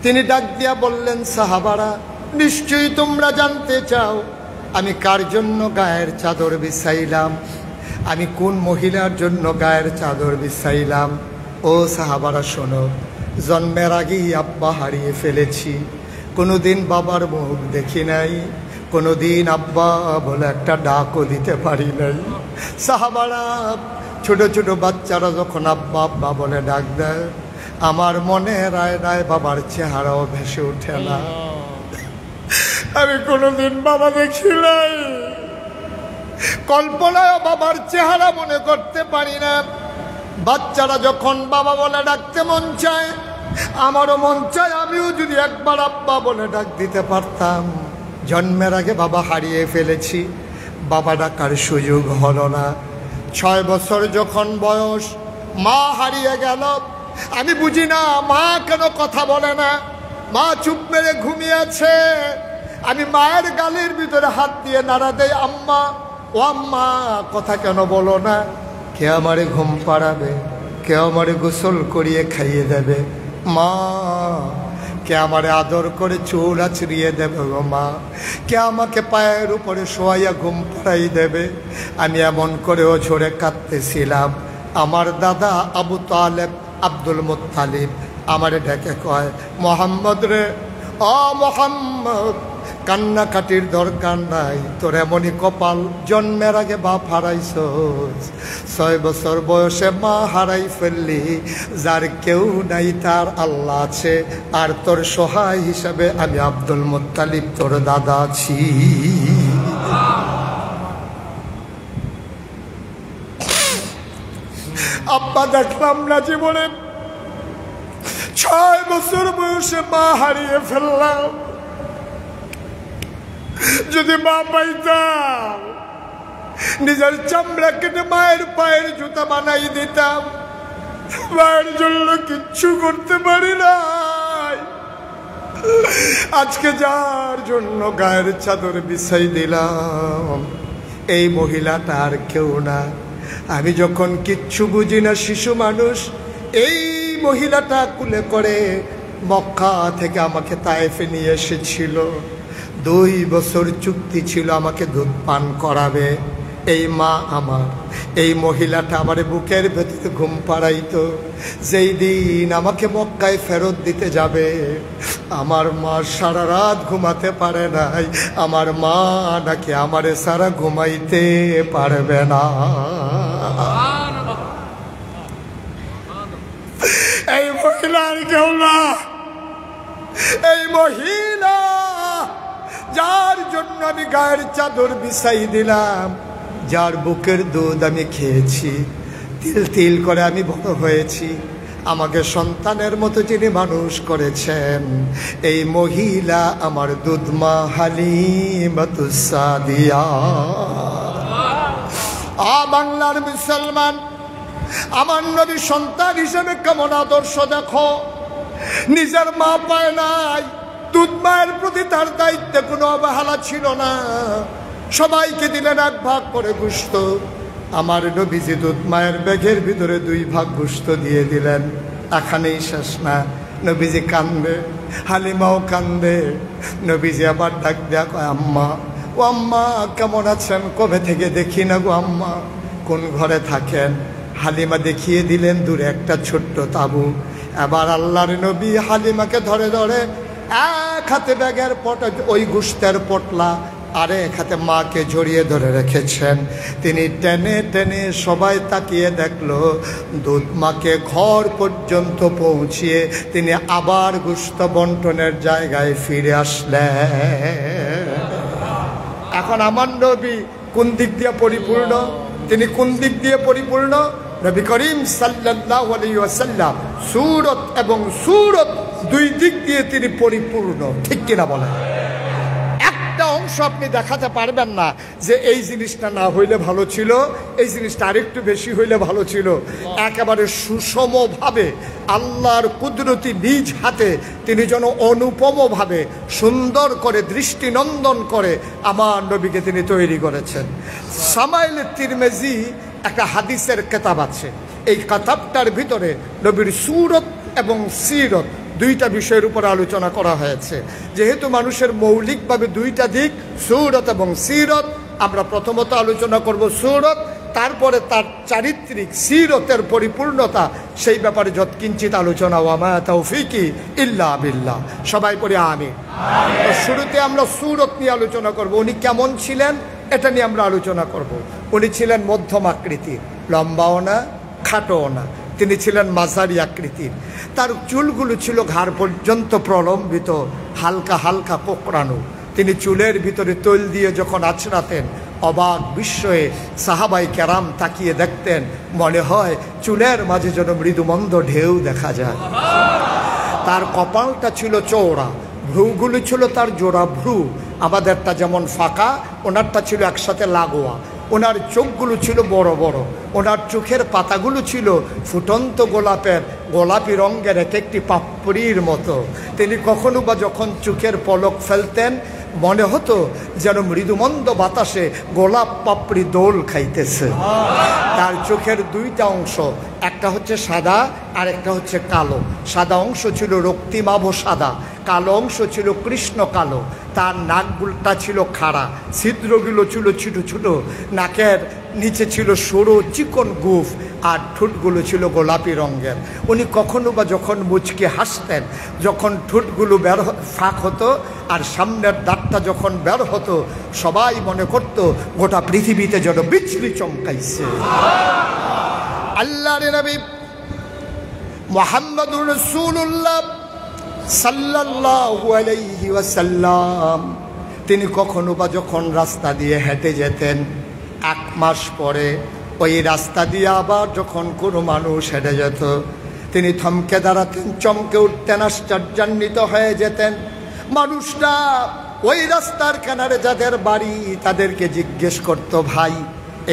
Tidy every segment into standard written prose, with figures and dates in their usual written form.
তিনি ডাক দিয়া বললেন, সাহাবারা, নিশ্চয়ই তোমরা জানতে চাও আমি কার জন্য গায়ের চাদর বিছাইলাম, আমি কোন মহিলার জন্য গায়ের চাদর বিছাইলাম। ও সাহাবারা শোনো, জন্মের আগেই আব্বা হারিয়ে ফেলেছি, কোনোদিন বাবার মুখ দেখি নাই, কোনোদিন আব্বা বলে একটা ডাকও দিতে পারি নাই। সাহাবারা, ছোট ছোট বাচ্চারা যখন আব্বা আব্বা বলে ডাক দেয়, আমার মনে রায় রায় বাবার চেহারাও ভেসে ওঠে না। আমি কোনোদিন বাবা দেখি নাই, কল্পনায় বাবার চেহারা মনে করতে পারি না। বাচ্চারা যখন বাবা বলে ডাকতে মন চায়, আমারও মন চায় আমিও যদি একবার আব্বা বলে ডাক দিতে পারতাম। জন্মের আগে বাবা হারিয়ে ফেলেছি, বাবা ডাকার সুযোগ হলো না। 6 বছর যখন বয়স, মা হারিয়ে গেল। আমি বুঝি না মা কেন কথা বলে না, মা চুপ মেরে ঘুমিয়েছে। আমি মায়ের গালের ভিতরে হাত দিয়ে নাড়া দেই, আম্মা, ও আম্মা, কথা কেন বলো না? কে আমারে ঘুম পাড়াবে, কে আমারে গোসল করিয়ে খাইয়ে দেবে? মা, কে আমারে আদর করে চুল আছড়িয়ে দেবে গো মা? কে আমাকে পায়ের উপরে শোয়াইয়া ঘুম পাড়াই দেবে? আমি এমন করেও ঝরে কাঁদতেছিলাম। আমার দাদা আবু তালেব, আব্দুল মুত্তালিব আমারে ডেকে কয়, মোহাম্মদ রে, ও মোহাম্মদ, কান্নাকাটির দরকার নাই, তোর এমনই কপাল, জন্মের আগে বাপ হারাইছস, 6 বছর বয়সে মা হারাই ফেললি, যার কেউ নাই তার আল্লাহ আছে, আর তোর সহায় হিসাবে আমি আব্দুল মুত্তালিব তোর দাদা আছি। আব্বা দেখলাম না জীবনে, 6 বছর বয়সে মা হারিয়ে ফেললাম। যদি মা পাইতাম, নিজের চামড়া কেটে মায়ের পায়ের জুতা বানাই দিতাম। মায়ের জন্য কিচ্ছু করতে পারি নাই। আজকে যার জন্য গায়ের চাদর বিছাই দিলাম, এই মহিলাটা আর কেউ না। আমি যখন কিচ্ছু বুঝি না, শিশু মানুষ, এই মহিলাটা কুলে করে মক্কা থেকে আমাকে তায়েফে নিয়ে এসেছিল। 2 বছর চুক্তি ছিল আমাকে দুধ পান করাবে। এই মা আমার, এই মহিলাটা আমার বুকের ভেতরে ঘুম পাড়াইতো। যেই দিন আমাকে মক্কায় ফেরত দিতে যাবে, আমার মা সারা রাত ঘুমাতে পারে নাই। আমার মা নাকি আমারে সারা ঘুমাইতে পারবে না। এই মহিলার কেউ না, এই মহিলা যার জন্য আমি গায়ের চাদর বিছাই দিলাম, যার বুকের দুধ আমি খেয়েছি, তিল তিল করে আমি বড় হয়েছি, আমাকে সন্তানের মতো যিনি মানুষ করেছেন, এই মহিলা আমার দুধমা হালিমাতুস সাদিয়া। বাংলার মুসলমান, আমার নবী সন্তান হিসেবে কেমন আদর্শ দেখো। নিজের মা পায় নাই, দুধ মায়ের প্রতি তার দায়িত্বে কোনো অবহেলা ছিল না। সবাইকে দিলেন 1 ভাগ করে গোশত। আমার নবীজি দুধ মায়ের ব্যাগের ভিতরে 2 ভাগ গোশত দিয়ে দিলেন। এখানেই শেষ না, নবীজি কান্দে, হালিমাও কান্দে। নবীজি আবার ডাক দেয়া কয়, আম্মা, ও আম্মা, কেমন আছেন? কবে থেকে দেখি না গো আম্মা, কোন ঘরে থাকেন? হালিমা দেখিয়ে দিলেন দূরে একটা ছোট্ট তাঁবু। এবার আল্লাহর নবী হালিমাকে ধরে ধরে এক হাতে ব্যাগের ওই গোশতের পটলা, আরে এক হাতে মাকে জড়িয়ে ধরে রেখেছেন। তিনি টেনে টেনে, সবাই তাকিয়ে দেখলো, দুধ মাকে ঘর পর্যন্ত পৌঁছিয়ে তিনি আবার গোশত বন্টনের জায়গায় ফিরে আসলেন। এখন আমার নবী কোন দিক দিয়ে পরিপূর্ণ? তিনি কোন দিক দিয়ে পরিপূর্ণ? নবী করিম সাল্লাল্লাহু আলাইহি ওয়াসাল্লাম সূরত এবং সূরত 2 দিক দিয়ে তিনি পরিপূর্ণ, ঠিক কিনা বলেন? একটা অংশ আপনি দেখাতে পারবেন না যে এই জিনিসটা না হইলে ভালো ছিল, এই জিনিসটা আরেকটু বেশি হইলে ভালো ছিল। একেবারে সুষমভাবে আল্লাহর কুদরতি নিজ হাতে তিনি যেন অনুপমভাবে সুন্দর করে, দৃষ্টিনন্দন করে আমার নবীকে তিনি তৈরি করেছেন। সামাইল তিরমিজি একটা হাদিসের কিতাব আছে। এই কিতাবটার ভিতরে নবীর সূরত এবং সিরত দুইটা বিষয়ের উপর আলোচনা করা হয়েছে। যেহেতু মানুষের মৌলিকভাবে দুইটা দিক, সূরত এবং সিরত, আমরা প্রথমত আলোচনা করব সূরত, তারপরে তার চারিত্রিক সিরতের পরিপূর্ণতা, সেই ব্যাপারে যৎকিঞ্চিত আলোচনা। ওয়ামা তৌফিকি ইল্লা বিল্লাহ। সবাই পড়ি আমিন। তো শুরুতে আমরা সূরত নিয়ে আলোচনা করব। উনি কেমন ছিলেন এটা নিয়ে আমরা আলোচনা করব। উনি ছিলেন মধ্যম আকৃতির, লম্বাও না খাটোও না, তিনি ছিলেন মাঝারি আকৃতির। তার চুলগুলো ছিল ঘাড় পর্যন্ত প্রলম্বিত, হালকা হালকা কোঁকড়ানো। তিনি চুলের ভিতরে তৈল দিয়ে যখন আছড়াতেন, অবাক বিস্ময়ে সাহাবাই কেরাম তাকিয়ে দেখতেন, মনে হয় চুলের মাঝে যেন মৃদুমন্দ ঢেউ দেখা যায়। তার কপালটা ছিল চওড়া, ভ্রুগুলো ছিল তার জোড়া ভ্রু, আমাদেরটা যেমন ফাঁকা, ওনারটা ছিল একসাথে লাগোয়া। ওনার চোখগুলো ছিল বড় বড়, ওনার চোখের পাতাগুলো ছিল ফুটন্ত গোলাপি রঙের এক একটি পাপড়ির মতো। তিনি কখনো বা যখন চোখের পলক ফেলতেন, মনে হতো যেন মৃদুমন্দ বাতাসে গোলাপ পাপড়ি দোল খাইতেছে। তার চোখের দুইটা অংশ, একটা হচ্ছে সাদা আর একটা হচ্ছে কালো। সাদা অংশ ছিল রক্তিমাভ সাদা, কালো অংশ ছিল কৃষ্ণ কালো। তার নাকগুলটা ছিল খাড়া, ছিদ্রগুলো ছিল ছোটো ছোটো, নাকের নিচে ছিল সরু চিকন গুফ, আর ঠোঁটগুলো ছিল গোলাপি রঙের। উনি কখনো বা যখন মুচকে হাসতেন, যখন ঠোঁটগুলো ফাঁক হতো আর সামনের দাঁতটা যখন বের হতো, সবাই মনে করত গোটা পৃথিবীতে যেন বিজলি চমকাইছে। আল্লাহর নবী মুহাম্মদুর রাসূলুল্লাহ সাল্লাল্লাহু আলাইহি ওয়াসাল্লাম, তিনি কখনো বা যখন রাস্তা দিয়ে হেঁটে যেতেন, 1 মাস পরে ওই রাস্তা দিয়ে আবার যখন কোনো মানুষ হেঁটে যেত, তিনি থমকে দাঁড়াতেন, চমকে উঠতেন, আশ্চর্যান্বিত হয়ে যেতেন। মানুষটা ওই রাস্তার কিনারে যাদের বাড়ি, তাদেরকে জিজ্ঞেস করতো, ভাই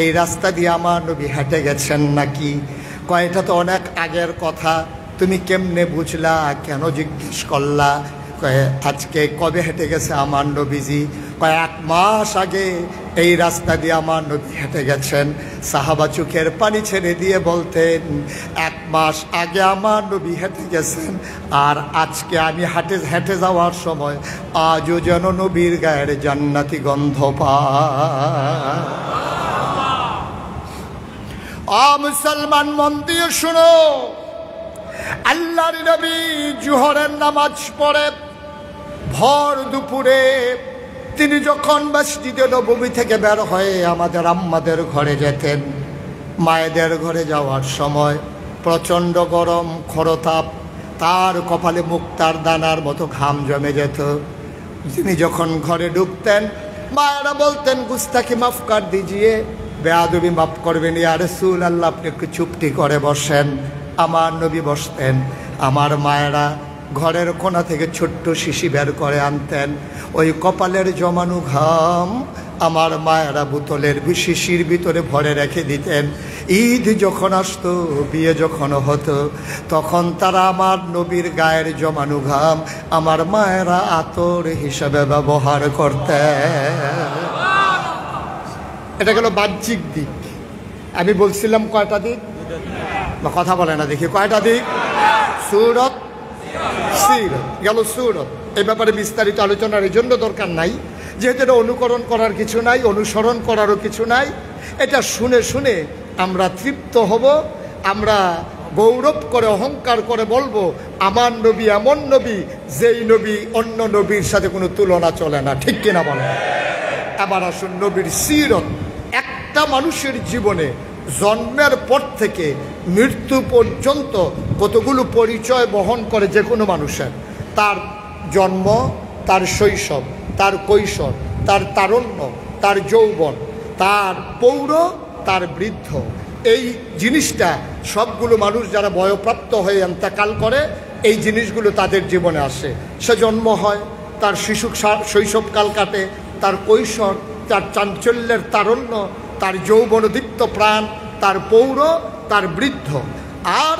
এই রাস্তা দিয়ে আমার নবী হেঁটে গেছেন নাকি? কয়টা তো অনেক আগের কথা, তুমি কেমনে বুঝলা, কেন জিজ্ঞেস করলা? কয়ে আজকে কবে হেঁটে গেছে আমার নবীজি? কয় 1 মাস আগে এই রাস্তা দিয়ে আমার নবী হেঁটে গেছেন। সাহাবা চোখের পানি ছেড়ে দিয়ে বলতেন, 1 মাস আগে আমার নবী হেঁটে গেছেন, আর আজকে আমি হেঁটে যাওয়ার সময় আজও যেন নবীর গায়ের জান্নাতি গন্ধ পায়। মুসলমান মন দিয়ে শুনো, আল্লাহর নবী জোহরের নামাজ পড়ে ভর দুপুরে তিনি যখন মসজিদে নববী থেকে বের হয়ে আমাদের আম্মাদের ঘরে যেতেন, মায়েদের ঘরে যাওয়ার সময় প্রচণ্ড গরম খরতাপ, তার কপালে মুক্তার দানার মতো ঘাম জমে যেত। তিনি যখন ঘরে ঢুকতেন, মায়েরা বলতেন, গুস্তাখি মাফ কর দিজিয়ে, বেয়াদবি মাফ করবেন ইয়া রাসূলুল্লাহ, আপনি একটু চুপটি করে বসেন। আমার নবী বসতেন, আমার মায়েরা ঘরের কোণা থেকে ছোট্ট শিশি বের করে আনতেন, ওই কপালের জমানো ঘাম আমার মায়েরা বোতলের শিশির ভিতরে ভরে রেখে দিতেন। ঈদ যখন আসতো, বিয়ে যখন হতো, তখন তারা আমার নবীর গায়ের জমানো ঘাম আমার মায়েরা আতর হিসাবে ব্যবহার করতেন। এটা গেল বাহ্যিক দিক। আমি বলছিলাম কয়টা দিক, বা কথা বলে না দেখি, কয়টা দিক? সূরত, সিরত গেল। সূরত এই ব্যাপারে বিস্তারিত আলোচনার এই জন্য দরকার নাই, যেহেতু এটা অনুকরণ করার কিছু নাই, অনুসরণ করারও কিছু নাই। এটা শুনে শুনে আমরা তৃপ্ত হব, আমরা গৌরব করে অহংকার করে বলবো, আমার নবী এমন নবী, যেই নবী অন্য নবীর সাথে কোনো তুলনা চলে না। ঠিক কিনা বলেন? এবার আসুন নবীর সিরত। একটা মানুষের জীবনে জন্মের পর থেকে মৃত্যু পর্যন্ত কতগুলো পরিচয় বহন করে যে কোনো মানুষের। তার জন্ম, তার শৈশব, তার কৈশোর, তার তারুণ্য, তার যৌবন, তার পৌর, তার বৃদ্ধ, এই জিনিসটা সবগুলো মানুষ যারা বয়প্রাপ্ত হয়ে ইন্তেকাল করে, এই জিনিসগুলো তাদের জীবনে আসে। সে জন্ম হয়, তার শিশু শৈশবকাল কাটে, তার কৈশোর, তার চাঞ্চল্যের তারুণ্য, তার যৌবনোদীপ্ত প্রাণ, তার পৌর, তার বৃদ্ধ। আর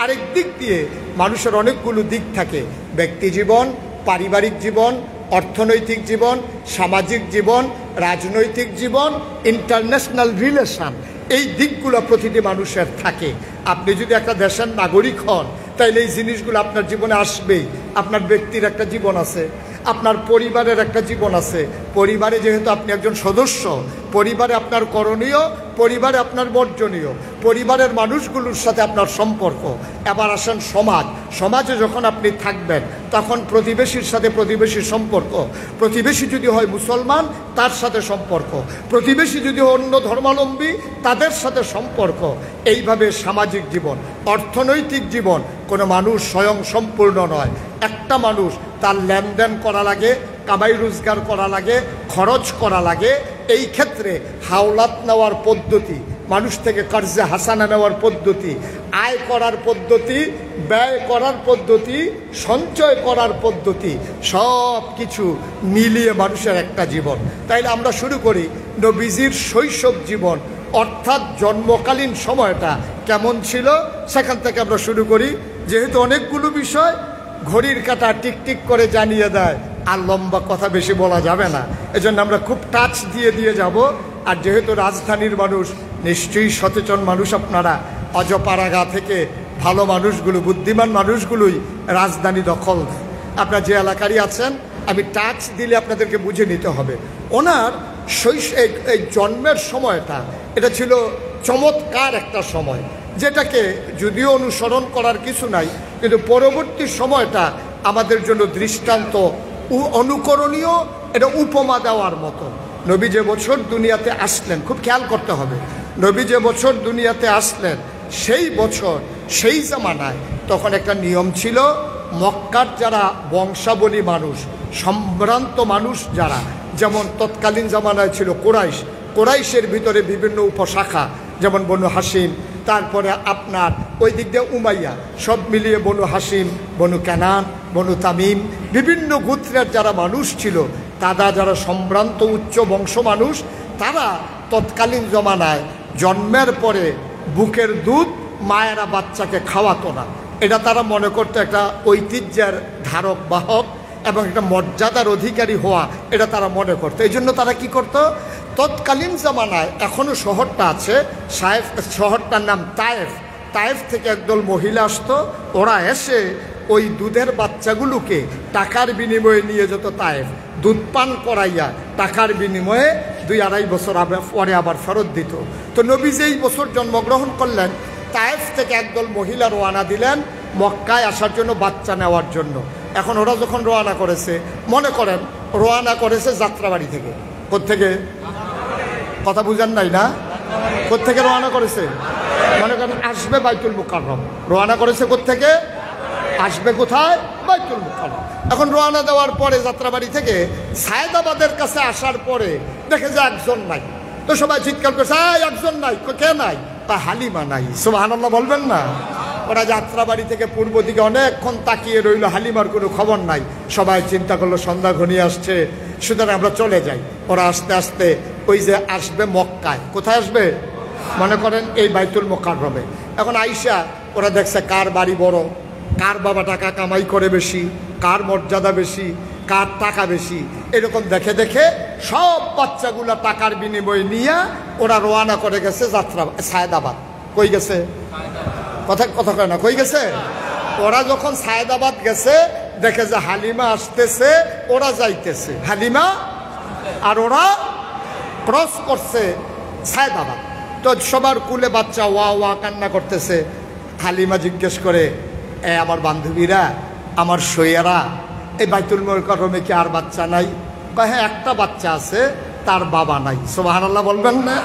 আরেক দিক দিয়ে মানুষের অনেকগুলো দিক থাকে, ব্যক্তি জীবন, পারিবারিক জীবন, অর্থনৈতিক জীবন, সামাজিক জীবন, রাজনৈতিক জীবন, ইন্টারন্যাশনাল রিলেশন। এই দিকগুলো প্রতিটি মানুষের থাকে। আপনি যদি একটা দেশের নাগরিক হন, তাইলে এই জিনিসগুলো আপনার জীবনে আসবেই। আপনার ব্যক্তির একটা জীবন আছে, আপনার পরিবারের একটা জীবন আছে। পরিবারে যেহেতু আপনি একজন সদস্য, পরিবারে আপনার করণীয়, পরিবারে আপনার বর্জনীয়, পরিবারের মানুষগুলোর সাথে আপনার সম্পর্ক। এবার আসেন সমাজ। সমাজে যখন আপনি থাকবেন তখন প্রতিবেশীর সাথে প্রতিবেশীর সম্পর্ক, প্রতিবেশী যদি হয় মুসলমান তার সাথে সম্পর্ক, প্রতিবেশী যদি অন্য ধর্মাবলম্বী তাদের সাথে সম্পর্ক। এইভাবে সামাজিক জীবন, অর্থনৈতিক জীবন। কোনো মানুষ স্বয়ং সম্পূর্ণ নয়। একটা মানুষ তার লেনদেন করা লাগে, কামাই রোজগার করা লাগে, খরচ করা লাগে। এই ক্ষেত্রে হাওলাত নেওয়ার পদ্ধতি, মানুষ থেকে কর্জে হাসানা নেওয়ার পদ্ধতি, আয় করার পদ্ধতি, ব্যয় করার পদ্ধতি, সঞ্চয় করার পদ্ধতি, সব কিছু মিলিয়ে মানুষের একটা জীবন। তাইলে আমরা শুরু করি নবীজির শৈশব জীবন, অর্থাৎ জন্মকালীন সময়টা কেমন ছিল সেখান থেকে আমরা শুরু করি। যেহেতু অনেকগুলো বিষয় ঘড়ির কাঁটা টিকটিক করে জানিয়ে দেয়, আর লম্বা কথা বেশি বলা যাবে না, এজন্য আমরা খুব টাচ দিয়ে যাব। আর যেহেতু রাজধানীর মানুষ, নিশ্চয়ই সচেতন মানুষ আপনারা, অজপাড়াগা থেকে ভালো মানুষগুলো, বুদ্ধিমান মানুষগুলোই রাজধানী দখল দেয়। আপনারা যে এলাকারই আছেন, আমি টাচ দিলে আপনাদেরকে বুঝে নিতে হবে। ওনার এই জন্মের সময়টা এটা ছিল চমৎকার একটা সময়, যেটাকে যদিও অনুসরণ করার কিছু নাই, কিন্তু পরবর্তী সময়টা আমাদের জন্য দৃষ্টান্ত, অনুকরণীয়, এটা উপমা দেওয়ার মতো। নবী যে বছর দুনিয়াতে আসলেন, খুব খেয়াল করতে হবে, নবী যে বছর দুনিয়াতে আসলেন সেই বছর, সেই জামানায় তখন একটা নিয়ম ছিল, মক্কার যারা বংশাবলী মানুষ, সম্ভ্রান্ত মানুষ যারা, যেমন তৎকালীন জামানায় ছিল কুরাইশ, কুরাইশের ভিতরে বিভিন্ন উপশাখা, যেমন বনু হাসিম, তারপরে আপনার ওই দিক দিয়ে উমাইয়া, সব মিলিয়ে বনু হাসিম, বনু কানান, বনু তামিম, বিভিন্ন গোত্রের যারা মানুষ ছিল, তারা যারা সম্ভ্রান্ত উচ্চ বংশ মানুষ, তারা তৎকালীন জমানায় জন্মের পরে বুকের দুধ মায়েরা বাচ্চাকে খাওয়াতো না। এটা তারা মনে করতো একটা ঐতিহ্যের ধারক বাহক এবং একটা মর্যাদার অধিকারী হওয়া, এটা তারা মনে করতো। এই জন্য তারা কি করত, তৎকালীন জামানায় এখনও শহরটা আছে, শহরটার নাম তায়েফ। তায়েফ থেকে একদল মহিলা আসতো, ওরা এসে ওই দুধের বাচ্চাগুলোকে টাকার বিনিময়ে নিয়ে যেত তায়েফ, দুধ পান করাইয়া টাকার বিনিময়ে 2-2.5 বছর পরে আবার ফেরত দিত। তো নবী যেই বছর জন্মগ্রহণ করলেন, তায়েফ থেকে একদল মহিলা রওনা দিলেন মক্কায় আসার জন্য, বাচ্চা নেওয়ার জন্য। এখন ওরা যখন রওনা করেছে, মনে করেন রওনা করেছে যাত্রাবাড়ি থেকে। কোত্থেকে? কথা বুঝেন নাই না? কোত্থেকে রওনা করেছে? মনে করেন আসবে বাইতুল মুকাররম, রওনা করেছে কোত্থেকে? আসবে কোথায়? বাইতুল মুকাররম। এখন রওনা দেওয়ার পরে যাত্রাবাড়ি থেকে সায়েদাবাদের কাছে আসার পরে দেখে যে একজন নাই। তো সবাই চিৎকার করছে, একজন নাই। কে নাই? তা হালিমা নাই। সুবহানাল্লাহ বলবেন না? ওরা যাত্রাবাড়ি থেকে পূর্ব দিকে অনেকক্ষণ তাকিয়ে রইল, হালিমার কোনো খবর নাই। সবাই চিন্তা করলো সন্ধ্যা ঘনিয়ে আসছে, সুতরাং আমরা চলে যাই। ওরা আস্তে আস্তে ওই যে আসবে মক্কায়, কোথায় আসবে? মনে করেন এই বাইতুল মুকাররমে। এখন আইসা ওরা দেখছে কার বাড়ি বড়, কার বাবা টাকা কামাই করে বেশি, কার মর্যাদা বেশি, কার টাকা বেশি, এরকম দেখে দেখে সব বাচ্চাগুলা টাকার বিনিময়ে নিয়ে ওরা রওনা করে গেছে সায়েদাবাদ। কই গেছে? কথা কয় না, কই গেছে? ওরা যখন সায়েদাবাদ গেছে, দেখে যে হালিমা আসতেছে, ওরা যাইতেছে, হালিমা আর ওরা ক্রস করছে সায়েদাবাদ। তো সবার কুলে বাচ্চা ওয়া ওয়া কান্না করতেছে। হালিমা জিজ্ঞেস করে, আমার বান্ধবীরা, আমার সৈয়ারা, এই বাইতুল মুকাররমে কি আর বাচ্চা নাই? হ্যাঁ, একটা বাচ্চা আছে, তার বাবা নাই। সুবহানাল্লাহ বলবেন না?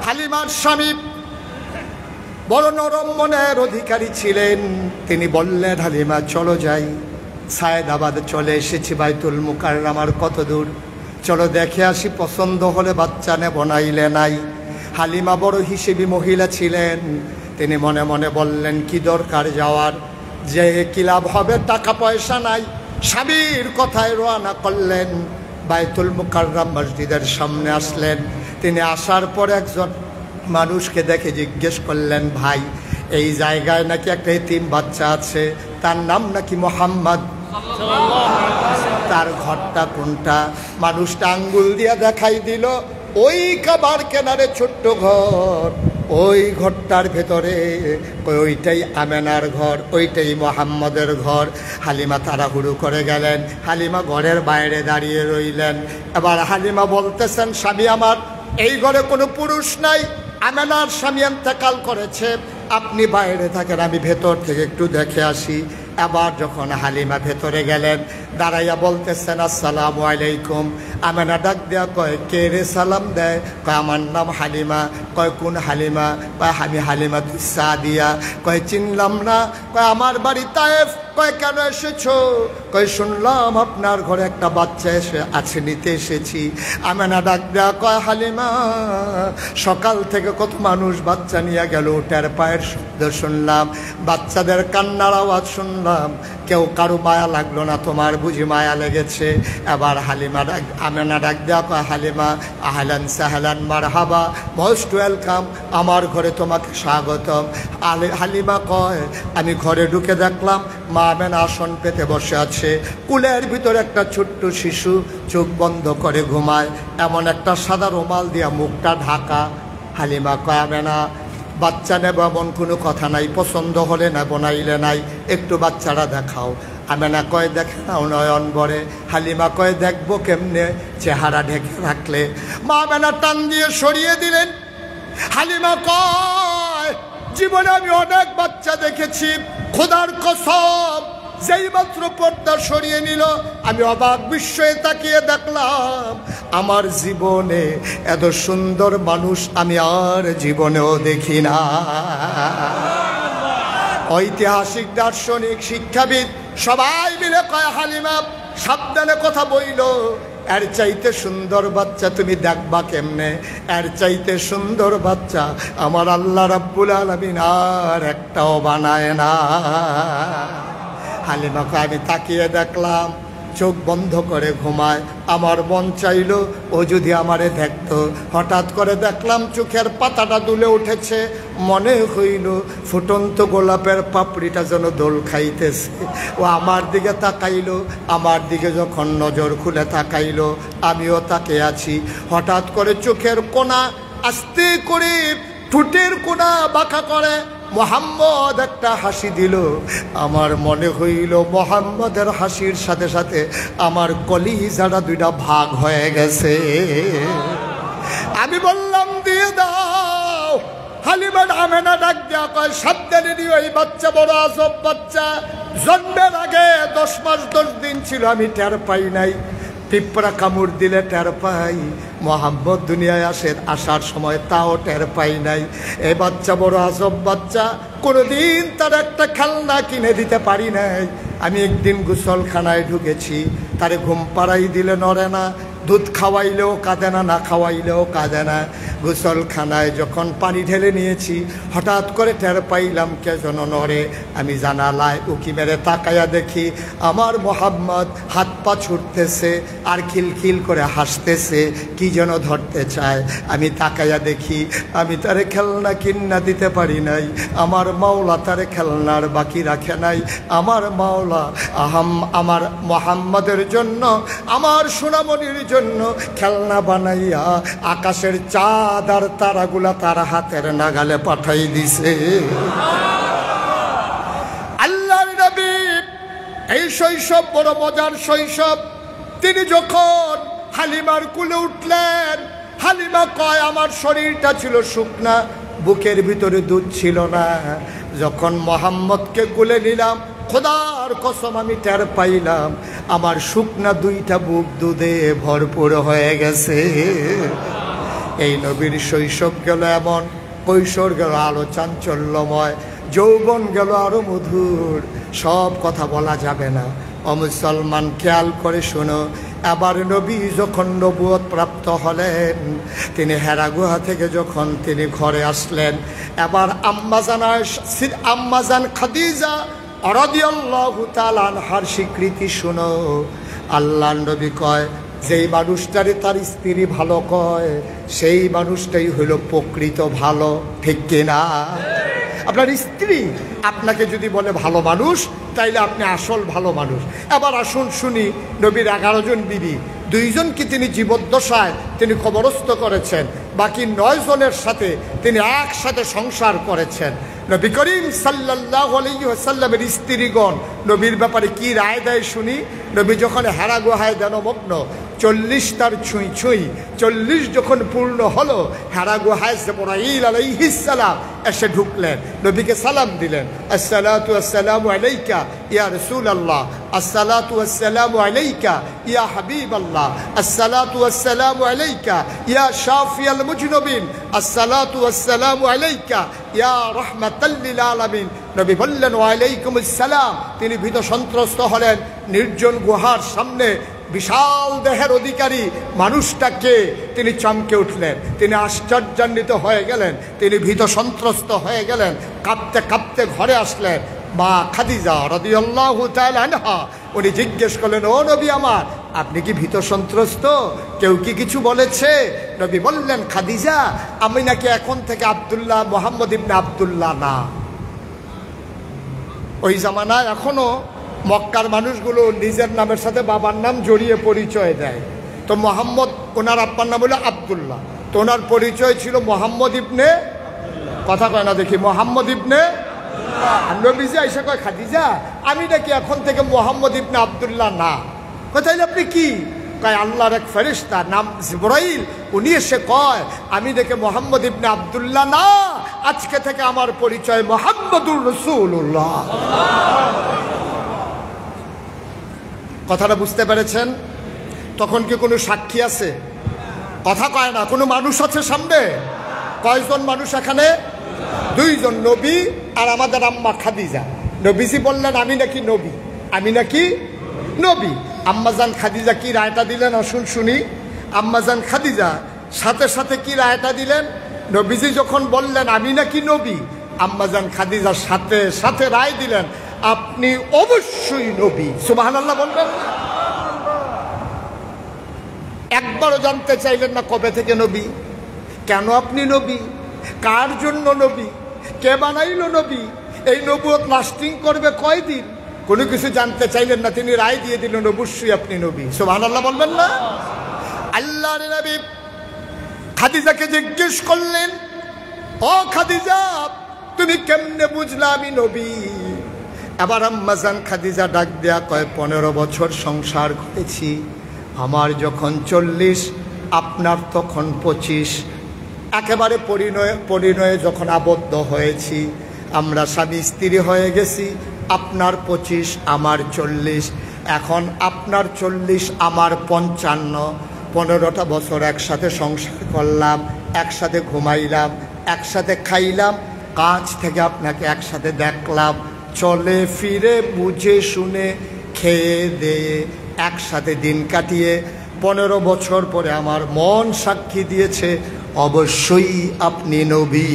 হালিমার স্বামী বড় নরম মনের অধিকারী ছিলেন। তিনি বললেন, হালিমা চলো যাই, সায়েদাবাদ চলে এসেছি, বাইতুল মুকাররম আর কত দূর, চলো দেখে আসি, পছন্দ হলে বাচ্চা নেব, নাইলে নাই। হালিমা বড় হিসেবি মহিলা ছিলেন, তিনি মনে মনে বললেন, কি দরকার যাওয়ার, যে কি লাভ হবে, টাকা পয়সা নাই। স্বামীর কথায় রওনা করলেন, বাইতুল মুকাররম মসজিদের সামনে আসলেন। তিনি আসার পর একজন মানুষকে দেখে জিজ্ঞেস করলেন, ভাই এই জায়গায় নাকি একটা এতিম বাচ্চা আছে, তার নাম নাকি মোহাম্মদ, তার ঘরটা কোনটা? মানুষটা আঙ্গুল দিয়ে দেখাই দিল, ওই কাবার কেনারে ছোট্ট ঘর, ওই ঘরটার ভেতরে ওইটাই আমেনার ঘর, ওইটাই মোহাম্মদের ঘর। হালিমা তাড়াহুড়ো করে গেলেন, হালিমা ঘরের বাইরে দাঁড়িয়ে রইলেন। এবার হালিমা বলতেছেন, স্বামী আমার, এই ঘরে কোনো পুরুষ নাই, আমেনার স্বামী ইন্তেকাল করেছে, আপনি বাইরে থাকেন, আমি ভেতর থেকে একটু দেখে আসি। আবার যখন হালিমা ভেতরে গেলেন, দাঁড়াইয়া বলতেছেন, আসসালামু আলাইকুম। আমেনা ডাক দেয়া কয়, কে রে সালাম দেয়? কয়, আমার নাম হালিমা। কয়, কোন হালিমা? কয়, আমি হালিমা সাদিয়া। কয়, চিনলাম না। কয়, আমার বাড়ি তায়েফ। কয়, কেন এসেছো? কয়, শুনলাম আপনার ঘরে একটা বাচ্চা আছে, নিতে এসেছি। আমেনা ডাক দেয়া কয়, হালিমা, সকাল থেকে কত মানুষ বাচ্চা নিয়ে গেল, ওটার পায়ের শব্দ শুনলাম, বাচ্চাদের কান্নার আওয়াজ শুনলাম, কেউ কারো মায়া লাগলো না, তোমার বুঝি মায়া লেগেছে? এবার আমেনা ডাক দেয়া কয়, হালিমা, আহলান সাহলান মারহাবা, মোস্ট ওয়েলকাম, আমার ঘরে তোমাকে স্বাগতম। হালিমা কয়, আমি ঘরে ঢুকে দেখলাম মা আমেনা আসন পেতে বসে আছে, কুলের ভিতরে একটা ছোট্ট শিশু চোখ বন্ধ করে ঘুমায়, এমন একটা সাদা রুমাল দিয়া মুখটা ঢাকা। হালিমা কয়, আমেনা, বাচ্চা নেব এমন কোনো কথা নাই, পছন্দ হলে নেব, নাইলে নাই, একটু বাচ্চারা দেখাও। আমেনা কয়, দেখে নাও নয়ন ভরে। হালিমা কয়, দেখবো কেমনে, চেহারা ঢেকে রাখলে। মা আমেনা টান দিয়ে সরিয়ে দিলেন। হালিমা কয়, জীবনে আমি অনেক বাচ্চা দেখেছি, খোদার কসম, যেই মাত্র পর্দা সরিয়ে নিল আমি অবাক বিস্ময়ে তাকিয়ে দেখলাম আমার জীবনে এত সুন্দর মানুষ আমি আর জীবনেও দেখি না। ঐতিহাসিক, দার্শনিক, শিক্ষাবিদ সবাই মিলে কয়, হালিমা সাবধানে কথা বইল, এর চাইতে সুন্দর বাচ্চা তুমি দেখবা কেমনে? এর চাইতে সুন্দর বাচ্চা আমার আল্লাহ রাব্বুল আলামিন আর একটাও বানায় না। হালিমাকে আমি তাকিয়ে দেখলাম, চোখ বন্ধ করে ঘুমায়। আমার মন চাইল ও যদি আমারে দেখতো। হঠাৎ করে দেখলাম চোখের পাতাটা দুলে উঠেছে, মনে হইল ফুটন্ত গোলাপের পাপড়িটা যেন দোল খাইতেছে। ও আমার দিকে তাকাইল, আমার দিকে যখন নজর খুলে তাকাইল আমিও তাকে আছি। হঠাৎ করে চোখের কোণা আস্তে করে, ঠোঁটের কোণা বাঁকা করে মোহাম্মদ একটা হাসি দিল। আমার মনে হইল মোহাম্মদের হাসির সাথে সাথে আমার কলিজাটা দুইটা ভাগ হয়ে গেছে। আমি বললাম, দিয়ে দাও। হালিমা আমেনা ডাক দেয়া কয়, সাবধানে নিও, এই বাচ্চা বড় আজব বাচ্চা, জন্মের আগে 10 মাস 10 দিন ছিল, আমি টের পাই নাই। পিঁপড়া কামড় দিলে টের পাই, মোহাম্মদ দুনিয়ায় আসার সময় তাও টের পাই নাই। এই বাচ্চা বড় আজব বাচ্চা, কোনোদিন তার একটা খেলনা কিনে দিতে পারি নাই। আমি একদিন গোসলখানায় ঢুকেছি, তারে ঘুম পাড়াই দিলে নড়ে না, দুধ খাওয়াইলেও কাঁদে না, না খাওয়াইলেও কাঁদে না। গোসলখানায় যখন পানি ঢেলে নিয়েছি হঠাৎ করে টের পাইলাম কে যেন নড়ে। আমি জানালায় উকি মেরে তাকায়া দেখি আমার মোহাম্মদ হাত পা ছুটতেছে আর খিলখিল করে হাসতেছে, কি যেন ধরতে চায়। আমি তাকায়া দেখি আমি তারে খেলনা কিনা দিতে পারি নাই, আমার মাওলা তারে খেলনার বাকি রাখে নাই। আমার মাওলা আমার মোহাম্মদের জন্য, আমার সোনামণির জন্য খেলনা বানাইয়া আকাশের চাঁদ আর তারাগুলা তার হাতের নাগালে পাঠাই দিছে। আল্লাহর নবী এই শৈশব বড় মজার শৈশব। তিনি যখন হালিমার কুলে উঠলেন, হালিমা কয়, আমার শরীরটা ছিল শুকনা, বুকের ভিতরে দুধ ছিল না। যখন মোহাম্মদকে কুলে নিলাম, খোদার কসম আমি টের পাইলাম আমার শুকনা দুইটা বুক দুধে ভরপুর হয়ে গেছে। এই নবীর শৈশব গেল এমন, কৈশোর গেল আরো চাঞ্চল্যময়, যৌবন গেল আরো মধুর। সব কথা বলা যাবে না। অমুসলমান খেয়াল করে শোনো, আবার নবী যখন নবুয়ত প্রাপ্ত হলেন, তিনি হেরা গুহা থেকে যখন তিনি ঘরে আসলেন, এবার আম্মাজান খাদিজা রাদিয়াল্লাহু তাআলা আনহার স্বীকৃতি শুনো। আল্লাহর নবী কয়, যেই মানুষটারে তার স্ত্রী ভালো কয় সেই মানুষটাই হলো প্রকৃত ভালো, ঠিক কিনা? আপনার স্ত্রী আপনাকে যদি বলে ভালো মানুষ, তাইলে আপনি আসল ভালো মানুষ। এবার আসুন শুনি, নবীর 11 জন বিবি, 2 জনকে তিনি জীবদ্দশায় তিনি কবরস্থ করেছেন, বাকি 9 জনের সাথে তিনি একসাথে সংসার করেছেন। নবী করিম সাল্লাল্লাহু আলাইহি ওয়াসাল্লামের স্ত্রীগণ নবীর ব্যাপারে কি রায় দেয় শুনি। নবী যখন হেরা গুহায় ধ্যানমগ্ন, 40 তার ছুঁই ছুঁই 40 যখন পূর্ণ হলো, হেরা গুহায় জিবরাইল আলাইহিস সালাম এসে ঢুকলেন, নবীকে সালাম দিলেন, আসসালাতু আসসালামু আলাইকা ইয়া রাসূলুল্লাহ, আসসালাতু আসসালামু আলাইকা ইয়া হাবিবাল্লাহ, আসসালাতু আসসালামু আলাইকা ইয়া শাফিয়াল মুজনিবিন, আসসালাতু আসসালামু আলাইকা ইয়া রাহমাতাল লিল আলামিন। নবী বললেন ওয়া আলাইকুমুস সালাম। তিনি ভীত সন্ত্রস্ত হলেন। নির্জন গুহার সামনে বিশাল দেহের অধিকারী মানুষটাকে তিনি চমকে উঠলেন, তিনি আশ্চর্যান্বিত হয়ে গেলেন, তিনি ভীত সন্ত্রস্ত হয়ে গেলেন, কাঁপতে কাঁপতে ঘরে আসলেন। মা খাদিজা রাদিয়াল্লাহু তাআলা আনহা উনি জিজ্ঞেস করলেন, ও নবী আমার, আপনি কি ভীত সন্ত্রস্ত? কেউ কি কিছু বলেছে? নবী বললেন, খাদিজা, আমি নাকি এখন থেকে আব্দুল্লাহ, মুহাম্মদ ইবনে আব্দুল্লাহ না। ওই জামানায় এখনো মক্কার মানুষগুলো নিজের নামের সাথে বাবার নাম জড়িয়ে পরিচয় দেয়। তো মোহাম্মদ, ওনার আব্বার নাম হলো আব্দুল্লাহ, তো ওনার পরিচয় ছিল মোহাম্মদ ইবনে, কথা কয় না দেখি, মোহাম্মদ ইবনে। নবীজি আইসা কয়, খাদিজা, আমি নাকি এখন থেকে মোহাম্মদ ইবনে আব্দুল্লাহ না। তাইলে আপনি কি? কয়, আল্লাহর এক ফেরেশতা নাম জিবরাইল, উনি এসে কয় আমি দেখে মোহাম্মদ ইবনে আব্দুল্লাহ না, আজকে থেকে আমার পরিচয় মুহাম্মদুর রাসূলুল্লাহ। কথাটা বুঝতে পেরেছেন? তখন কি কোনো সাক্ষী আছে? কথা কয় না। কোনো মানুষ আছে সামনে? কয়জন মানুষ এখানে? 2 জন, নবী আর আমাদের আম্মা খাদিজা। নবীজি বললেন আমি নাকি নবী, আমি নাকি নবী। আম্মাজান খাদিজা কি রায়টা দিলেন আসুন শুনি। আম্মাজান খাদিজা সাথে সাথে কি রায়টা দিলেন? নবীজি যখন বললেন আমি নাকি নবী, আম্মাজান খাদিজা সাথে সাথে রায় দিলেন আপনি অবশ্যই নবী। সুবহানাল্লাহ বলবেন না? একবারও জানতে চাইলেন না কবে থেকে নবী, কেন আপনি নবী, কার জন্য নবী, কে বানাইলো নবী, এই নবুয়ত লাস্টিং করবে কয়দিন, কোনো কিছু জানতে চাইলেন না। তিনি রায় দিয়ে দিলেন অবশ্যই আপনি নবী। সুবহানাল্লাহ বলবেন না? আল্লাহর নবী খাদিজাকে জিজ্ঞেস করলেন, ও খাদিজা, তুমি কেমনে বুঝলা আমি নবী? এবার আম্মাজান খাদিজা ডাক দেয়া কয়, 15 বছর সংসার করেছি, আমার যখন 40, আপনার তখন 25, একেবারে পরিণয়ে যখন আবদ্ধ হয়েছি, আমরা স্বামী স্ত্রী হয়ে গেছি, আপনার 25 আমার 40, এখন আপনার 40 আমার 55, 15টা বছর একসাথে সংসার করলাম, একসাথে ঘুমাইলাম, একসাথে খাইলাম, কাছ থেকে আপনাকে একসাথে দেখলাম, চলে ফিরে বুঝে শুনে খেয়ে দেয়ে একসাথে দিন কাটিয়ে 15 বছর পরে আমার মন সাক্ষী দিয়েছে অবশ্যই আপনি নবী।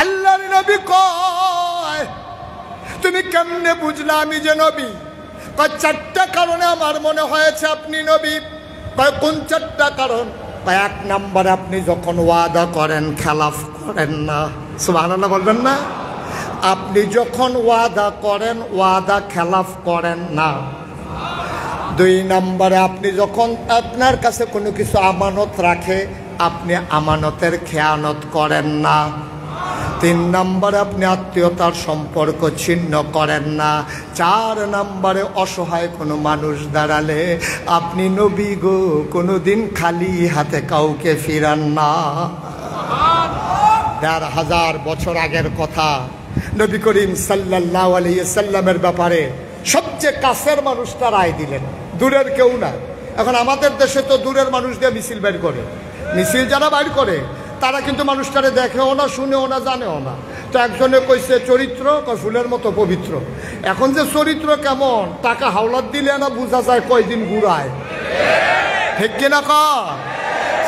আল্লাহর নবী কয়, তুমি কেমনে বুঝলা আমি যে নবী? কয়, 4টা কারণে আমার মনে হয়েছে আপনি নবী। কয়, কোন 4টা কারণ? কয়, 1 নম্বরে আপনি যখন ওয়াদা করেন খেলাফ করেন না। সুবহানাল্লাহ বলবেন না? আপনি যখন ওয়াদা করেন ওয়াদা খেলাফ করেন না। 2 নম্বরে আপনি যখন আপনার কাছে কোনো কিছু আমানত রাখে আপনি আমানতের খেয়ানত করেন না। 3 নম্বরে আপনি আত্মীয়তার সম্পর্ক ছিন্ন করেন না। 4 নম্বরে অসহায় কোনো মানুষ দাঁড়ালে আপনি নবী গো কোনোদিন খালি হাতে কাউকে ফিরান না। 1500 বছর আগের কথা। নবী করিম সাল্লাল্লাহু আলাইহি সাল্লামের ব্যাপারে সবচেয়ে কাছের মানুষটা রায় দিলেন, দূরের কেউ না। এখন আমাদের দেশে তো দূরের মানুষ দিয়ে মিছিল বের করে, মিছিল যারা বাইর করে তারা কিন্তু মানুষটারে দেখেও না, শুনেও না, জানেও না। তো একজনে কইছে চরিত্র ফুলের মতো পবিত্র। এখন যে চরিত্র কেমন, টাকা হাওলাত দিলে না বোঝা যায় কয়দিন ঘুরায়, ঠিক কিনা কয়?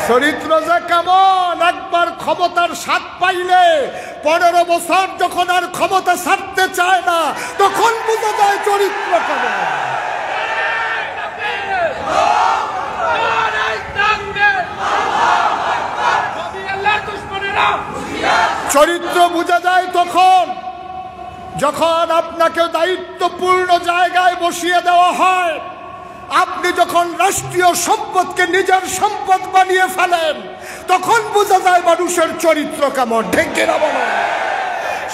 চরিত্র যে কেমন, একবার ক্ষমতার স্বাদ পাইলে 15 বছর যখন আর ক্ষমতা ছাড়তে চায় না তখন বোঝা যায় চরিত্র কেমন। চরিত্র বোঝা যায় তখন যখন আপনাকে দায়িত্বপূর্ণ জায়গায় বসিয়ে দেওয়া হয়, আপনি যখন রাষ্ট্রীয় সম্পদকে নিজের সম্পদ বানিয়ে ফেলেন তখন বোঝা যায় মানুষের চরিত্র কেমন, ঠিক কিনা বলেন?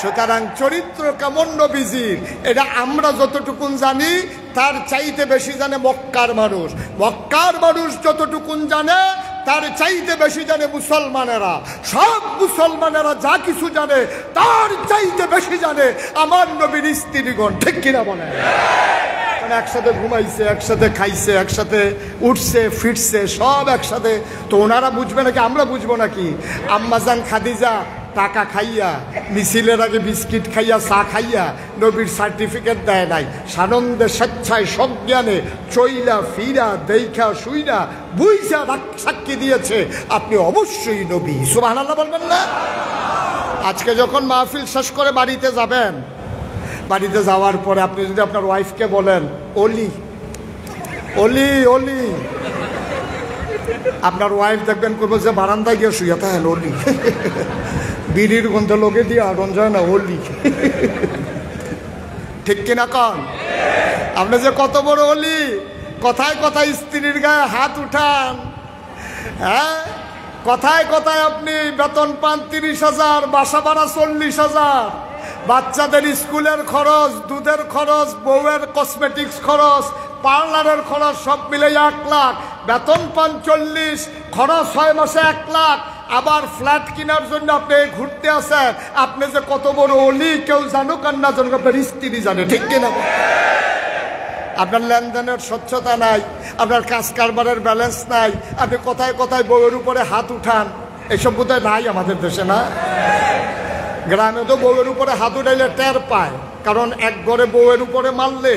সুতরাং চরিত্র কেমন নবীজির এটা আমরা যতটুকুন জানি তার চাইতে বেশি জানে মক্কার মানুষ। মক্কার মানুষ যতটুকুন জানে তার চাইতে বেশি জানে মুসলমানেরা। সব মুসলমানেরা যা কিছু জানে তার চাইতে বেশি জানে আমার নবীর স্ত্রীগণ, ঠিক কিনা বলেন? একসাথে ঘুমাইছে, একসাথে খাইছে, একসাথে উঠছে ফিরছে, সব একসাথে। তো ওনারা বুঝবে নাকি আমরা বুঝবো নাকি? আম্মাজান খাদিজা টাকা খাইয়া, মিছিলের আগে বিস্কিট খাইয়া, চা খাইয়া নবীর সার্টিফিকেট দেয় নাই। সানন্দে স্বেচ্ছায় সজ্ঞানে চইলা ফিরা দেখা শুইরা বুঝা সাক্ষী দিয়েছে আপনি অবশ্যই নবী। সুবহানাল্লাহ বলবেন না? আজকে যখন মাহফিল শেষ করে বাড়িতে যাবেন, বাড়িতে যাওয়ার পরে আপনি যদি আপনার ওয়াইফকে বলেন অলি অলি অলি, আপনার ওয়াইফ দেখবেন করবো যে বারান্দায় গিয়ে শুয়ে থাকেন অলি, বিড়ির গন্ধ লোকে দিয়ে আগুন যায় না অলি, ঠিক কিনা কন? আপনি যে কত বড় অলি, কথায় কথায় স্ত্রীর গায়ে হাত উঠান, হ্যাঁ কথায় কথায় আপনি বেতন পান 30,000, বাসা ভাড়া 40,000, বাচ্চাদের স্কুলের খরচ, দুধের খরচ, বউয়ের কসমেটিক্স খরচ, পার্লারের খরচ সব মিলে 1 লাখ, বেতন পান 40, খরচ 6 মাসে 1 লাখ, আবার ফ্ল্যাট কেনার জন্য আপনি ঘুরতে আসেন। আপনি যে কত বড় অলি কেউ জানুক আর না জানুক আপনার স্ত্রী জানে, ঠিক কিনা? আপনার লেনদেনের স্বচ্ছতা নাই, আপনার কাজ কারবারের ব্যালেন্স নাই, আপনি কথায় কথায় বউয়ের উপরে হাত উঠান, এসব বোধহয় নাই আমাদের দেশে, না? গ্রামে তো বউয়ের উপরে হাত উঠাইলে টের পায়, কারণ এক ঘরে বউয়ের উপরে মারলে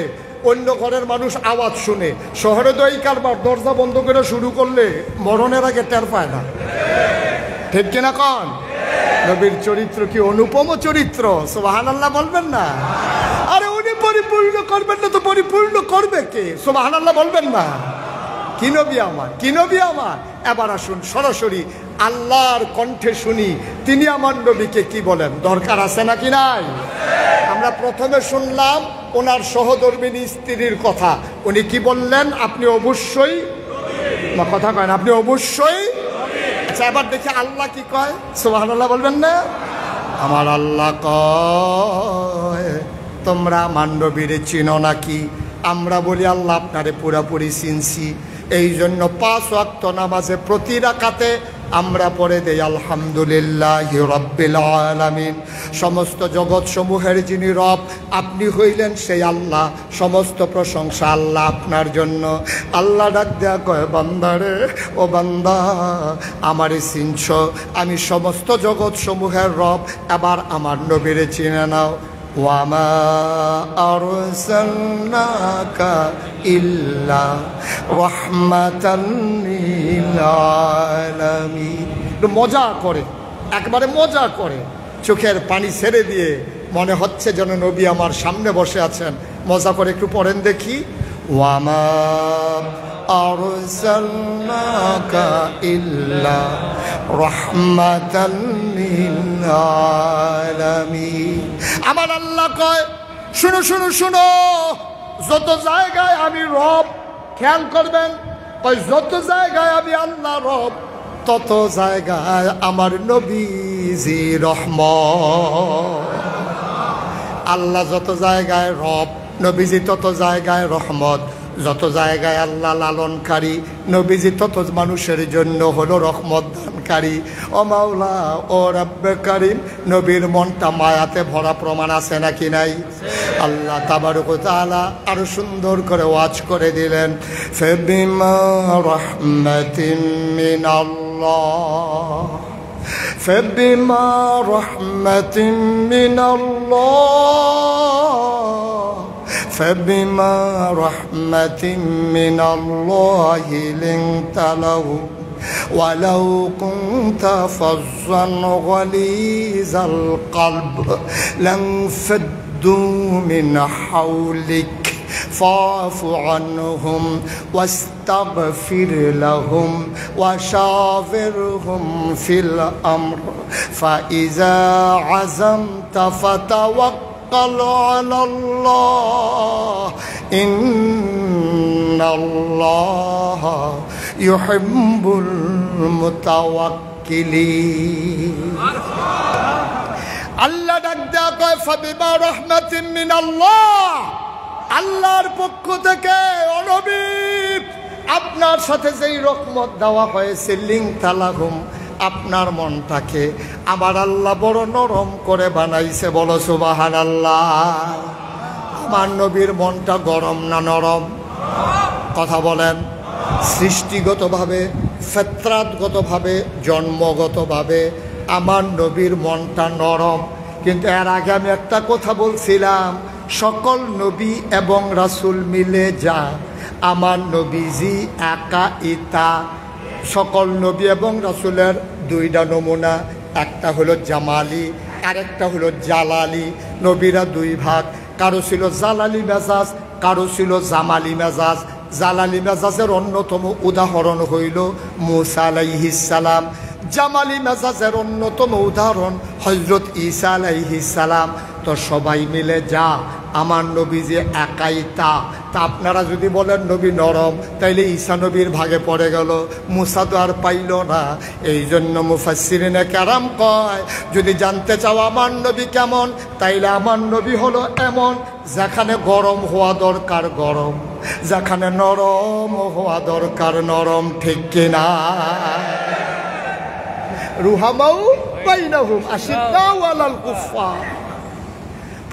অন্য ঘরের মানুষ আওয়াজ শুনে। শহরে তো এই কারবার দরজা বন্ধ করে শুরু করলে মরণের আগে টের পায় না, ঠিক কিনা কন? নবীর চরিত্র কি অনুপম চরিত্র, সুবহানাল্লাহ বলবেন না? আরে উনি পরিপূর্ণ করবেন না তো পরিপূর্ণ করবে কে? সুবহানাল্লাহ বলবেন না? কি নবী আমার, কি নবী আমার। এবার আসুন সরাসরি আল্লাহর কণ্ঠে শুনি তিনি আমার নবীকে কি বলেন। দরকার আছে নাকি নাই? আমরা প্রথমে শুনলাম ওনার সহধর্মিনী স্ত্রীর কথা, উনি কি বললেন? আপনি অবশ্যই, না কথা কয় না, আপনি অবশ্যই। আচ্ছা এবার দেখি আল্লাহ কি কয়, সুবহানাল্লাহ বলবেন না? আমার আল্লাহ কয় তোমরা আমার নবীরে চিনো নাকি? আমরা বলি আল্লাহ আপনারে পুরাপুরি চিনছি, এই জন্য 5 ওয়াক্ত নামাজে প্রতি রাকাতে আমরা পড়ে দেই আলহামদুলিল্লাহি রাব্বিল আলামিন। সমস্ত জগৎ সমূহের যিনি রব আপনি হইলেন সেই আল্লাহ, সমস্ত প্রশংসা আল্লাহ আপনার জন্য। আল্লাহ ডাক দেয়া কয় বান্দারে, ও বান্দা আমারে চিনছ, আমি সমস্ত জগৎ সমূহের রব, এবার আমার নবীরে চিনে নাও। ওয়ামা আরসালনাকা ইল্লা রাহমাতাল লিল আলামিন। মজা করে, একবারে মজা করে, চোখের পানি ছেড়ে দিয়ে মনে হচ্ছে যেন নবী আমার সামনে বসে আছেন। মজা করে একটু পড়েন দেখি। ওয়ামা আরসালনাকা ইল্লা রাহমাতাল লিল আলামিন। আমার আল্লাহ কয় শুনো শুনো শুনো, যত জায়গায় আমি রব, খেয়াল করবেন, কয় যত জায়গায় আমি আল্লাহ রব তত জায়গায় আমার নবীজি রহমত। আল্লাহ যত জায়গায় রব, নবীজি তত জায়গায় রহমত। যত জায়গায় আল্লাহ লালনকারী, নবীজি তত মানুষের জন্য হলো রহমত দানকারী। ও মাওলা ও রব্বে কারীম, নবীর মনটা মায়াতে ভরা প্রমাণ আছে নাকি নাই? আল্লাহ তাবারক ওয়া তাআলা আরো সুন্দর করে ওয়াজ করে দিলেন, ফাবিমা রাহমাতিন মিনাল্লাহ, ফাবিমা রাহমাতিন মিনাল্লাহ, فبما رحمة من الله لنت له ولو كنت فظا غليظ القلب لانفضوا من حولك فاعف عنهم واستغفر لهم وشاورهم في الأمر فإذا عزمت فتوكل على الله إن ইন্নাল্লাহা ইউহিব্বুল মুতাওয়াক্কিলিন। আল্লাহ ডাক দেয়া কয় ফাবিমা রাহমাতিন মিনাল্লাহ, আল্লাহর পক্ষ থেকে ও নবী আপনার সাথে যেই রহমত দেওয়া হয়েছে, লিংতালাহুম আপনার মনটাকে আমার আল্লাহ বড় নরম করে বানাইছে। বলো সুবহানাল্লাহ। আমার নবীর মনটা গরম না নরম? কথা বলেন। সৃষ্টিগতভাবে, ফিতরাতগতভাবে, জন্মগতভাবে আমার নবীর মনটা নরম। কিন্তু এর আগে আমি একটা কথা বলছিলাম, সকল নবী এবং রাসূল মিলে যা, আমার নবীজি একা ইতা। সকল নবী এবং রাসূলের দুইটা নমুনা, একটা হলো জামালি আর একটা হলো জালালি। নবীরা দুই ভাগ, কারো ছিল জালালি মেজাজ, কারো ছিল জামালি মেজাজ। জালালি মেজাজের অন্যতম উদাহরণ হইল মূসা আলাইহিস সালাম। জামালি মেজাজের অন্যতম উদাহরণ হযরত ঈসা আলাইহিস সালাম। তো সবাই মিলে যা, আমার নবী যে একাই তা। আপনারা যদি বলেন নবী নরম, তাইলে ঈসা নবীর ভাগে পড়ে গেল, মূসা তো আর পাইল না। এই জন্য মুফাসসিরিনে কেরাম কয়, যদি জানতে চাও আমার নবী কেমন, তাইলে আমার নবী হলো এমন, যেখানে গরম হওয়া দরকার গরম, যেখানে নরম হওয়া দরকার নরম। ঠিক কিনা? রুহামাউ বাইনাহুম আশিদ্দাউ আলাল কুফফার।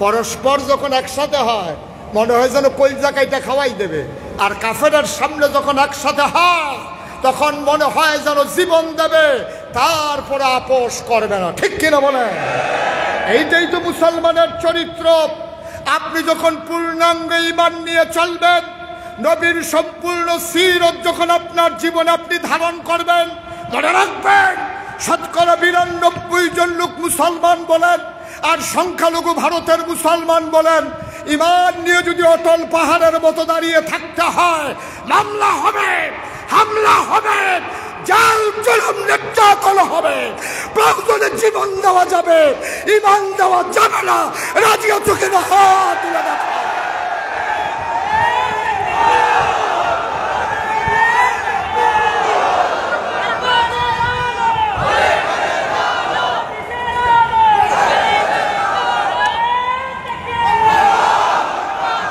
পরস্পর যখন একসাথে হয় মনে হয় যেন কলজা কাইটা খাওয়াই দেবে, আর কাফেরের সামনে যখন একসাথে হয় তখন মনে হয় যেন জীবন দেবে, তারপরে আপোষ করবে না। ঠিক কিনা বলে? এইটাই তো মুসলমানের চরিত্র। আপনি যখন পূর্ণাঙ্গ ঈমান নিয়ে চলবেন, নবীর সম্পূর্ণ সিরত যখন আপনার জীবনে আপনি ধারণ করবেন, মনে রাখবেন ৯৯ জন লোক মুসলমান বলেন আর সংখ্যালঘু ভারতের মুসলমান বলেন, ঈমান নিয়ে যদি অটল পাহাড়ের মতো দাঁড়িয়ে থাকতে হয়, মামলা হবে, হামলা হবে, জাল জুলুম নির্যাতন হবে, প্রয়োজনে জীবন দেওয়া যাবে, ঈমান দেওয়া যাবে না। রাজি আছো কিনা? হাত তুলে দেখো।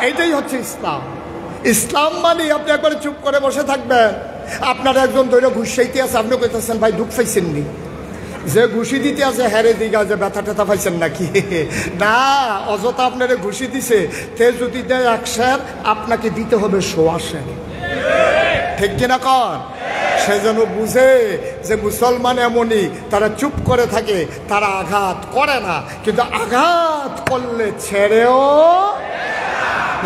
এইটাই হচ্ছে ইসলাম। ইসলাম মানে আপনি একবারে চুপ করে বসে থাকবেন, আপনার একজন ধরে ঘুষ চাইতে আছে, আপনি কইতেছেন ভাই দুঃখ পাইছেননি, যে ঘুষি দিতে আছে হ্যারে দিঘা যে ব্যথা টেথা পাইছেন নাকি? না, অযথা আপনারে ঘুষি দিছে, তে যদি দেয় ১ সের, আপনাকে দিতে হবে ১০০ সের। ঠিক কিনা কন? সে যেন বুঝে যে মুসলমান এমনই, তারা চুপ করে থাকে, তারা আঘাত করে না, কিন্তু আঘাত করলে ছেড়েও।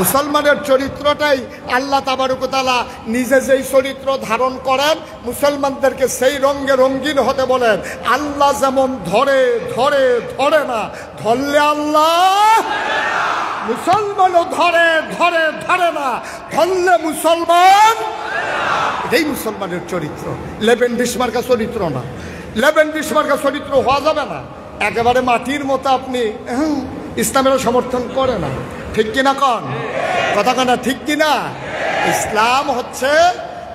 মুসলমানের চরিত্রটাই আল্লাহ তাবারক ওয়া তাআলা নিজে যেই চরিত্র ধারণ করেন, মুসলমানদেরকে সেই রঙে রঙিন হতে বলেন। আল্লাহ যেমন ধরে ধরে ধরে না, ধরলে আল্লাহ, মুসলমানও ধরে ধরে ধরে না, ধরলে মুসলমান। এটাই মুসলমানের চরিত্র। লেবেন বিসমার্কা চরিত্র না, লেবেন বিসমার্কা চরিত্র হওয়া যাবে না। একেবারে মাটির মতো আপনি ইসলামের সমর্থন করে না। ঠিক কিনা কন? কথা কনা ঠিক কিনা? ইসলাম হচ্ছে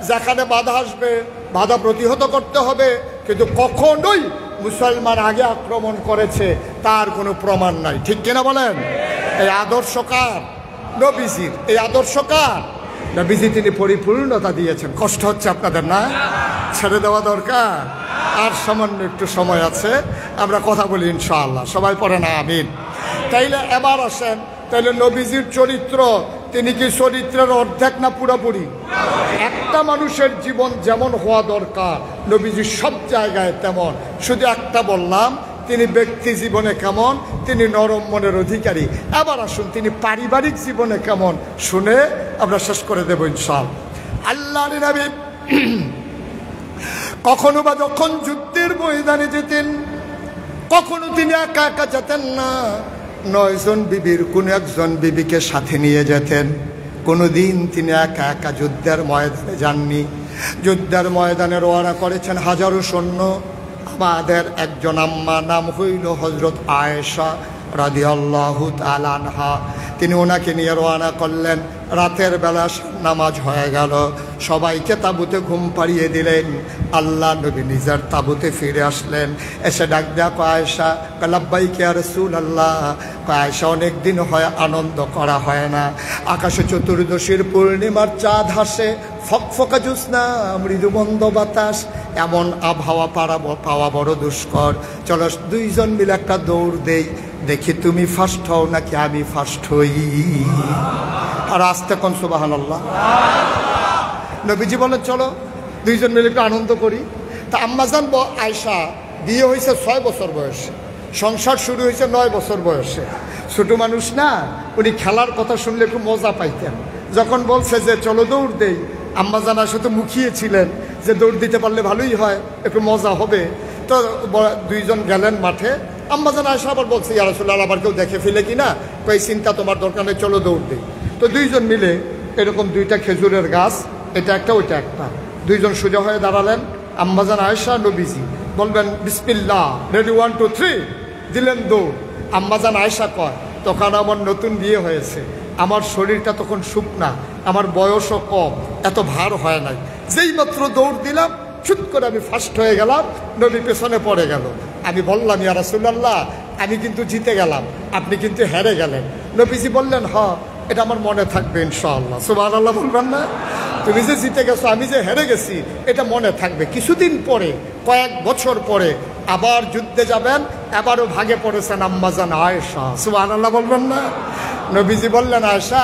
যেখানে বাধা আসবে বাধা প্রতিহত করতে হবে, কিন্তু কখনোই মুসলমান আগে আক্রমণ করেছে তার কোনো প্রমাণ নাই। ঠিক কিনা বলেন? এই আদর্শ কার? নবীজির। এই আদর্শ কার? নবীজি তিনি পরিপূর্ণতা দিয়েছেন। কষ্ট হচ্ছে আপনাদের না? ছেড়ে দেওয়া দরকার। আর সামান্য একটু সময় আছে, আমরা কথা বলি ইনশাআল্লাহ। সবাই পড়ে না আমিন। তাইলে এবার আসেন, তাইলে নবীজির চরিত্র, তিনি কি চরিত্রের অর্ধেক না পুরোপুরি? একটা মানুষের জীবন যেমন হওয়া দরকার, নবীজি সব জায়গায় তেমন। শুধু একটা বললাম, তিনি ব্যক্তি জীবনে কেমন, তিনি নরম মনের অধিকারী। এবার আসুন তিনি পারিবারিক জীবনে কেমন, শুনে আমরা শেষ করে দেব ইনশাআল্লাহ। আল্লাহর নবী কখনো বা যখন যুদ্ধের ময়দানে যেতেন, কখনো তিনি একা একা যেতেন না, ৯ জন বিবির কোনো একজন বিবিকে সাথে নিয়ে যেতেন। কোনোদিন তিনি একা একা যুদ্ধের ময়দানে যাননি। যুদ্ধের ময়দানে রওনা করেছেন হাজারো সৈন্য। আমাদের একজন আম্মা, নাম হইল হজরত আয়েশা রাদিয়াল্লাহু তাআলা আনহা, তিনি ওনাকে নিয়ে রওনা করলেন। রাতের বেলা নামাজ হয়ে গেল, সবাইকে তাঁবুতে ঘুম পাড়িয়ে দিলেন। আল্লাহ নবী নিজের তাঁবুতে ফিরে আসলেন। এসে ডাক দেয়া কয় আয়েশা, লাব্বাইকা ইয়া রাসূলুল্লাহ। কয় আয়েশা, অনেক দিন হয় আনন্দ করা হয় না। আকাশে চতুর্দশীর পূর্ণিমার চাঁদ হাসে, ফকফকা জ্যোৎস্না, মৃদুমন্দ বাতাস, এমন আবহাওয়া পাওয়া বড় দুষ্কর। চলো দুইজন মিলে একটা দৌড় দেই, দেখি তুমি ফার্স্ট হও নাকি আমি ফার্স্ট হই। আর আস্তে কোন সুবহানাল্লাহ। নবীজি বলেন চলো দুইজন মিলে একটু আনন্দ করি। তা আম্মাজান আয়েশা বিয়ে হয়েছে 6 বছর বয়সে, সংসার শুরু হয়েছে 9 বছর বয়সে। ছোট মানুষ না, উনি খেলার কথা শুনলে একটু মজা পাইতেন। যখন বলছে যে চলো দৌড় দেই, আম্মাজান আয়েশা তো মুখিয়েছিলেন যে দৌড় দিতে পারলে ভালোই হয়, একটু মজা হবে। তো দুইজন গেলেন মাঠে। আম্মাজান আয়েশা আবার বলছে, ইয়া রাসূলুল্লাহ, আবার কেউ দেখে ফেলে কিনা, কই চিন্তা তোমার দরকার নেই, চলো দৌড় দেই। তো দুইজন মিলে এরকম 2টা খেজুরের গাছ, এটা একটা ওইটা একটা, দুইজন সোজা হয়ে দাঁড়ালেন। আম্মাজান আয়েশা, নবীজি বলবেন বিসমিল্লাহ, রেডি 1 2 3, দিলেন দৌড়। আম্মাজান আয়েশা কয়, তখন আমার নতুন বিয়ে হয়েছে, আমার শরীরটা তখন শুকনা, আমার বয়সও কম, এত ভার হয় নাই। যেই মাত্র দৌড় দিলাম, ছুট করে আমি ফার্স্ট হয়ে গেলাম, নবী পেছনে পড়ে গেল। আমি বললাম, ইয়া রাসূলুল্লাহ, আমি কিন্তু জিতে গেলাম, আপনি কিন্তু হেরে গেলেন। নবীজি বললেন, এটা আমার মনে থাকবে ইনশাআল্লাহ। সুবহানাল্লাহ বলবেন না? তুমি যে জিতে গেছো, আমি যে হেরে গেছি, এটা মনে থাকবে। কিছুদিন পরে, কয়েক বছর পরে আবার যুদ্ধে যাবেন, আবারও ভাগে পড়েছেন আম্মাজান আয়েশা। সুবহানাল্লাহ বলবেন না? নবীজি বললেন, আয়েশা,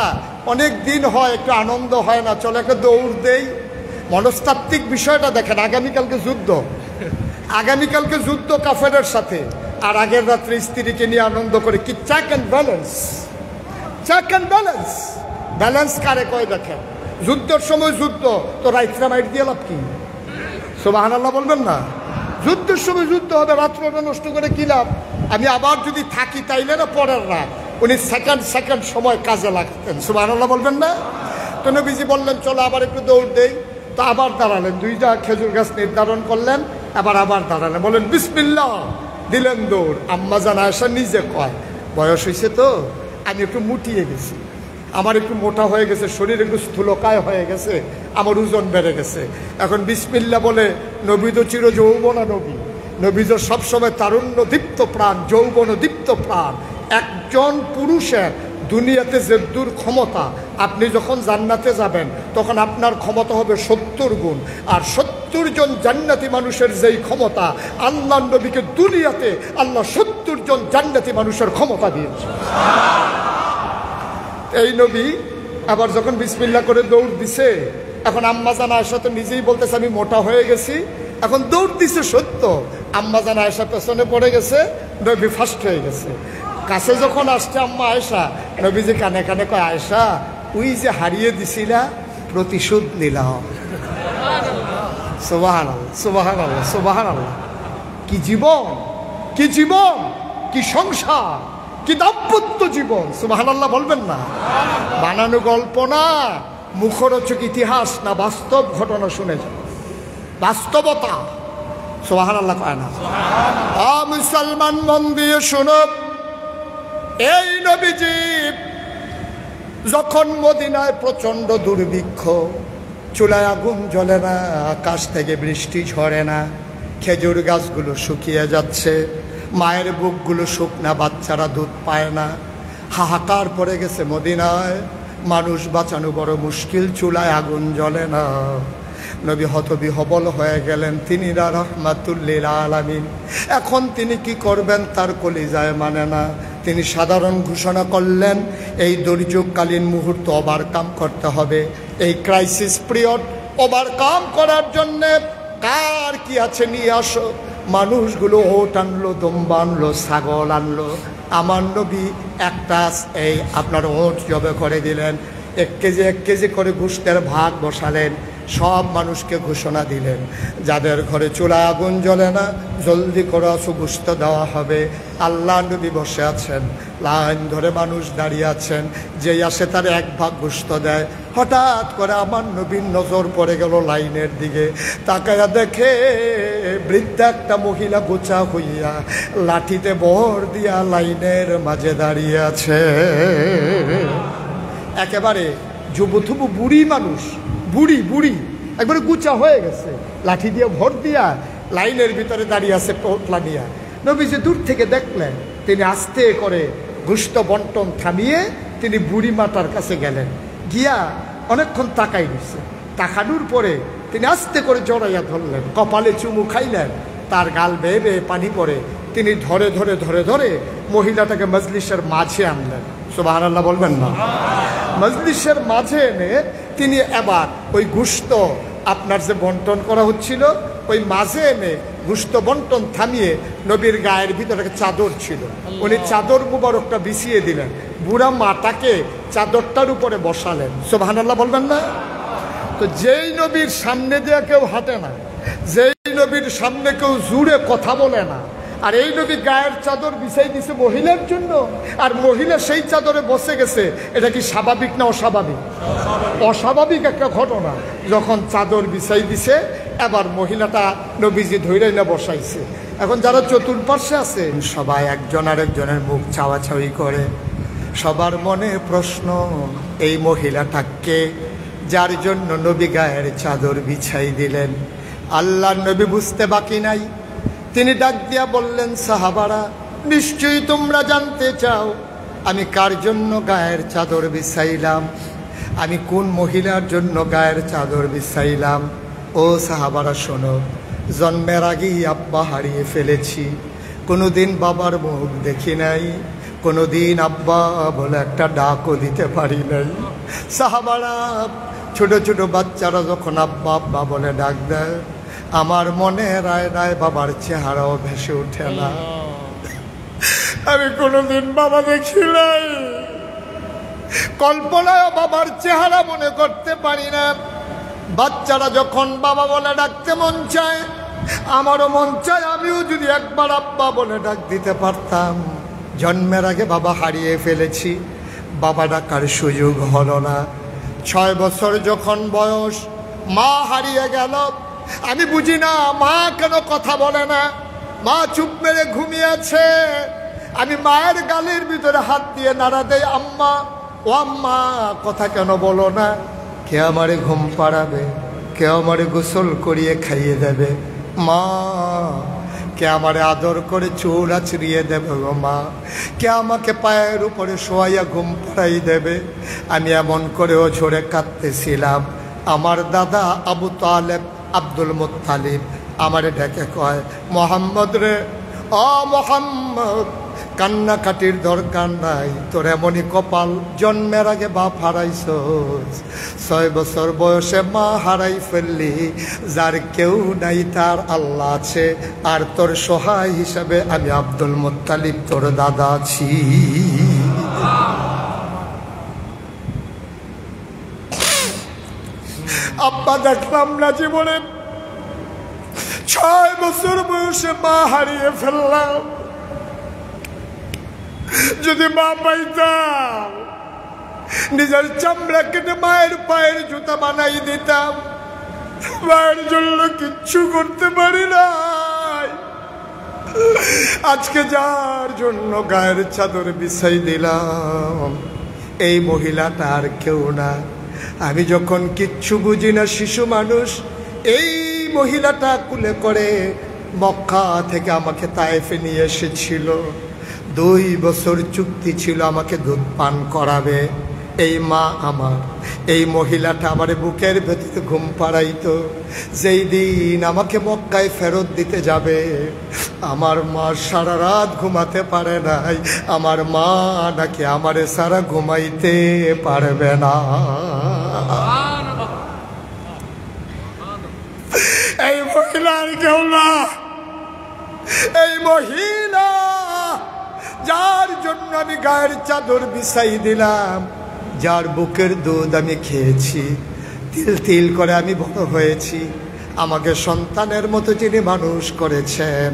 অনেক দিন হয় একটু আনন্দ হয় না, চলো একটা দৌড় দেই। মনস্তাত্ত্বিক বিষয়টা দেখেন, আগামীকালকে যুদ্ধ কাফেরের সাথে, আর আগের রাত্রে স্ত্রীকে নিয়ে আনন্দ করে। কি চেক অ্যান্ড ব্যালেন্স, ব্যালেন্স কারে কয় দেখেন। যুদ্ধের সময় যুদ্ধ, তো রাত্রে মাইট দিয়ে লাভ কি? সুবহানাল্লাহ বলবেন না? যুদ্ধের সময় যুদ্ধ হবে, রাত্রটা নষ্ট করে কি লাভ? আমি আবার যদি থাকি তাইলে না পরের রাত, উনি সেকেন্ড সময় কাজে লাগাতেন। সুবহানাল্লাহ বলবেন না? তো নবীজি বললেন, চলো আবার একটু দৌড় দেই। তো আবার দাঁড়ালেন, 2টা খেজুর গাছ নির্ধারণ করলেন, আবার দাঁড়ালেন, বলেন বিসমিল্লাহ, দিলেন দৌড়। আম্মাজান আয়েশা নিজে কয়, বয়স হয়েছে তো, আমি একটু মুটিয়ে গেছি, আমার একটু মোটা হয়ে গেছে, শরীর একটু স্থূলকায় হয়ে গেছে, আমার ওজন বেড়ে গেছে। এখন বিসমিল্লাহ বলে, নবী তো চির যৌবনা নবী তো সবসময় তারুণ্য দীপ্ত প্রাণ, যৌবন দীপ্ত প্রাণ। একজন পুরুষের দুনিয়াতে যে দূর ক্ষমতা, আপনি যখন জান্নাতে যাবেন তখন আপনার ক্ষমতা হবে 70 গুণ। আর 70 জন জান্নাতি মানুষের যেই ক্ষমতা, আল্লাহ নবীকে দুনিয়াতে আল্লাহ 70 জন জান্নাতি মানুষের ক্ষমতা দিয়েছে। এই নবী আবার যখন বিসমিল্লাহ করে দৌড় দিছে, এখন আম্মাজান আয়েশা তো নিজেই বলতেছে আমি মোটা হয়ে গেছি। এখন দৌড় দিছে সত্য, আম্মাজান আয়েশা পেছনে পড়ে গেছে, নবী ফার্স্ট হয়ে গেছে। কাছে যখন আসছে আম্মা আয়েশা, নবীজি কানে কানে কয়, আয়েশা, ওই যে হারিয়ে দিছিলা, প্রতিশোধ নিলাম। সুবহানাল্লাহ, সুবহানাল্লাহ, সুবহানাল্লাহ। কি জীবন, কি সংসার, কি দাম্পত্য জীবন। সুবহানাল্লাহ বলবেন না? বানানো গল্প না, মুখরোচক ইতিহাস না, বাস্তব ঘটনা শুনে যান, বাস্তবতা। সুবহানাল্লাহ কয় না? মুসলমান মন দিয়ে শুনো, এই নবীজি যখন মদিনায় প্রচন্ড দুর্ভিক্ষ, চুলায় আগুন জ্বলে না, আকাশ থেকে বৃষ্টি ঝরে না, খেজুর গাছগুলো শুকিয়ে যাচ্ছে, মায়ের বুকগুলো শুকনা, বাচ্চারা দুধ পায় না, হাহাকার পড়ে গেছে মদিনায়, মানুষ বাঁচানো বড় মুশকিল, চুলায় আগুন জ্বলে না। নবী হতবিহবল হয়ে গেলেন, তিনি রাহমাতুল লিল আলামিন। এখন তিনি কি করবেন তার কলিজায় মানে না। তিনি সাধারণ ঘোষণা করলেন, এই দুর্যোগকালীন মুহূর্ত ওভারকাম করতে হবে। এই ক্রাইসিস পিরিয়ড ওভারকাম করার জন্যে কার কি আছে নিয়ে আসো। মানুষগুলো ওট আনলো, দম্বা আনলো, ছাগল আনলো। আমার নবী একটা এই আপনার ওট জবে করে দিলেন, 1 কেজি করে গোশতের ভাগ বসালেন। সব মানুষকে ঘোষণা দিলেন, যাদের ঘরে চুলায় আগুন জ্বলে না জলদি করে গোশত দেওয়া হবে। আল্লাহ নবী বসে আছেন, লাইন ধরে মানুষ দাঁড়িয়ে আছেন, যেই আসে তার এক ভাগ গোশত দেয়। হঠাৎ করে আমার নবীর নজর পড়ে গেল লাইনের দিকে, তাকায়া দেখে বৃদ্ধা একটা মহিলা গোছা হইয়া লাঠিতে বর দিয়া লাইনের মাঝে দাঁড়িয়ে আছে। একেবারে যুবথুবু বুড়ি মানুষ, বুড়ি বুড়ি একবারে গুচা হয়ে গেছে, লাঠি দিয়ে ভর দিয়া লাইনের ভিতরে দাঁড়িয়ে আছে পোটলা নিয়া। নবীজি দূর থেকে দেখলেন, তিনি আস্তে করে গোশত বন্টন থামিয়ে তিনি বুড়ি মাতার কাছে গেলেন, গিয়া অনেকক্ষণ তাকাই দিচ্ছে। তাকানোর পরে তিনি আস্তে করে জড়াইয়া ধরলেন, কপালে চুমু খাইলেন, তার গাল বেয়ে বেয়ে পানি পড়ে। তিনি ধরে ধরে ধরে ধরে মহিলাটাকে মজলিসের মাঝে আনলেন। সুবহানাল্লাহ বলবেন না? মজলিসের মাঝে এনে তিনি এবার ওই গোশত আপনার যে বন্টন করা হচ্ছিল ওই মাঝে এনে গোশত বন্টন থামিয়ে নবীর গায়ের ভিতরে চাদর ছিল, উনি চাদর মুবারকটা বিছিয়ে দিলেন, বুড়া মাটাকে চাদরটার উপরে বসালেন। সুবহানাল্লাহ বলবেন না? তো যেই নবীর সামনে দিয়ে কেউ হাঁটে না, যেই নবীর সামনে কেউ জুড়ে কথা বলে না, আর এই নবী গায়ের চাদর বিছাই দিছে মহিলার জন্য, আর মহিলা সেই চাদরে বসে গেছে, এটা কি স্বাভাবিক না অস্বাভাবিক? অস্বাভাবিক একটা ঘটনা। যখন চাদর বিছাই দিছে, এবার মহিলাটা নবীজি ধৈর্য না বসাইছে। এখন যারা চতুর্পার্শ্বে আছে সবাই একজন আরেকজনের মুখ চাওয়াচাওয়ি করে, সবার মনে প্রশ্ন, এই মহিলাটাকে যার জন্য নবী গায়ের চাদর বিছাই দিলেন। আল্লাহ নবী বুঝতে বাকি নাই, তিনি ডাক দিয়া বললেন, সাহাবারা নিশ্চয়ই তোমরা জানতে চাও আমি কার জন্য গায়ের চাদর বিছাইলাম, আমি কোন মহিলার জন্য গায়ের চাদর বিছাইলাম। ও সাহাবারা শোনো, জন্মের আগেই আব্বা হারিয়ে ফেলেছি, কোনোদিন বাবার মুখ দেখি নাই, কোনোদিন আব্বা বলে একটা ডাকও দিতে পারি নাই। সাহাবারা ছোট ছোট বাচ্চারা যখন আব্বা আব্বা বলে ডাক দেয়, আমার মনে রায় রায় বাবার চেহারাও ভেসে ওঠে না। আমি কোনোদিন বাবা দেখি নাই, কল্পনায় বাবার চেহারা মনে করতে পারি না। বাচ্চারা যখন বাবা বলে ডাকতে মন চায়, আমারও মন চায় আমিও যদি একবার আব্বা বলে ডাক দিতে পারতাম। জন্মের আগে বাবা হারিয়ে ফেলেছি, বাবা ডাকার সুযোগ হলো না। 6 বছর যখন বয়স, মা হারিয়ে গেল। আমি বুঝি না মা কেন কথা বলে না, মা চুপ মেরে ঘুমিয়ে আছে। আমি মায়ের গালের ভিতরে হাত দিয়ে নাড়া দেই, আম্মা ও আম্মা কথা কেন বলো না? কে আমারে ঘুম পাড়াবে, কে আমারে গোসল করিয়ে খাইয়ে দেবে? মা কে আমারে আদর করে চুল আছড়িয়ে দেবে গো মা? কে আমাকে পায়ের উপরে শোয়াইয়া ঘুম পাড়াই দেবে? আমি এমন করেও ঝরে কাঁদতেছিলাম। আমার দাদা আবু তালেব আব্দুল মুত্তালিব আমারে ডেকে কয়, মোহাম্মদ রে, ও মোহাম্মদ, কান্নাকাটির দরকার নাই, তোর এমনই কপাল, জন্মের আগে বাপ হারাইছস, 6 বছর বয়সে মা হারাই ফেললি, যার কেউ নাই তার আল্লাহ আছে, আর তোর সহায় হিসাবে আমি আব্দুল মুত্তালিব তোর দাদা আছি। আব্বা দেখলাম না জীবনে, 6 বছর বয়সে মা হারিয়ে ফেললাম। যদি মা পাইতাম, নিজের চামড়া কেটে মায়ের পায়ের জুতা বানাই দিতাম। মায়ের জন্য কিচ্ছু করতে পারি নাই। আজকে যার জন্য গায়ের চাদর বিছাই দিলাম, এই মহিলাটা আর কেউ না। আমি যখন কিচ্ছু বুঝি না, শিশু মানুষ, এই মহিলাটা কুলে করে মক্কা থেকে আমাকে তায়েফে নিয়ে এসেছিল। 2 বছর চুক্তি ছিল আমাকে দুধ পান করাবে। এই মা আমার, এই মহিলাটা আমার বুকের ভেতরে ঘুম পাড়াইতো। যেই দিন আমাকে মক্কায় ফেরত দিতে যাবে, আমার মা সারা রাত ঘুমাতে পারে নাই। আমার মা নাকি আমারে সারা ঘুমাইতে পারবে না। এই মহিলার কেউ না, এই মহিলা যার জন্য আমি গায়ের চাদর বিছাই দিলাম, যার বুকের দুধ আমি খেয়েছি, তিল তিল করে আমি বড় হয়েছি, আমাকে সন্তানের মতো যিনি মানুষ করেছেন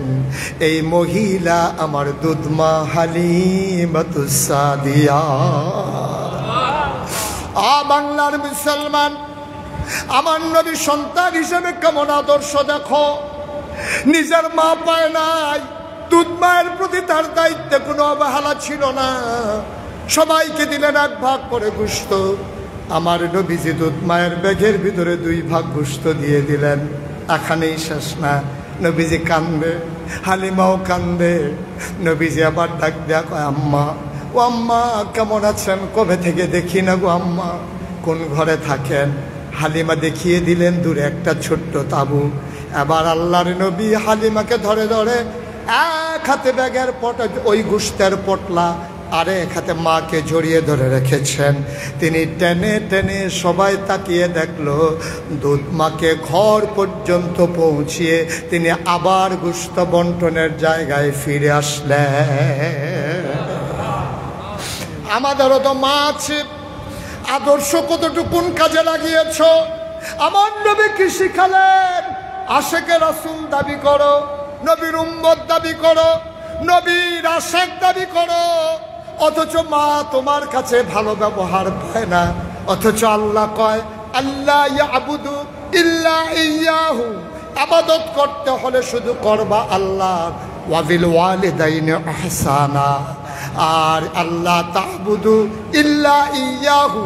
এই মহিলা আমার দুধমা হালিমাতুস সাদিয়া। বাংলার মুসলমান, আমার নবী সন্তান হিসেবে কেমন আদর্শ দেখো। নিজের মা পায় নাই, দুধ মায়ের প্রতি তার দায়িত্বে কোনো অবহেলা ছিল না। সবাইকে দিলেন 1 ভাগ করে গোশত। আমার নবীজি দুধ মায়ের ব্যাগের ভিতরে 2 ভাগ গোশত দিয়ে দিলেন। এখানেই শেষ না, নবীজি কান্দে, হালিমাও কান্দে। নবীজি আবার ডাক দেয়া কয়, আম্মা, ও আম্মা কেমন আছেন? কবে থেকে দেখি না গো আম্মা, কোন ঘরে থাকেন? হালিমা দেখিয়ে দিলেন দূরে একটা ছোট্ট তাঁবু। এবার আল্লাহর নবী হালিমাকে ধরে ধরে এক হাতে ব্যাগের পটা ওই গোশতের পটলা, আরে এক হাতে মাকে জড়িয়ে ধরে রেখেছেন। তিনি টেনে টেনে, সবাই তাকিয়ে দেখলো, দুধ মাকে ঘর পর্যন্ত পৌঁছিয়ে তিনি আবার গোশত বন্টনের জায়গায় ফিরে আসলেন। আমাদেরও তো মা আছে, আদর্শ কতটুকুন কাজে লাগিয়েছ? আমার নবী কি শিখালেন? আশেকে রাসূল দাবি করো, নবীর উম্মত দাবি করো, নবীর আশেক দাবি করো, অথচ মা তোমার কাছে ভালো ব্যবহার পায় না। অথচ আল্লাহ কয়, আল্লাহ ইয়াবুদু ইল্লা ইয়াহু, ইবাদত করতে হলে শুধু করবা আল্লাহ। ওয়া বিল ওয়ালিদাইনি ইহসানা, আর আল্লাহ তা'বুদু ইল্লা ইয়াহু,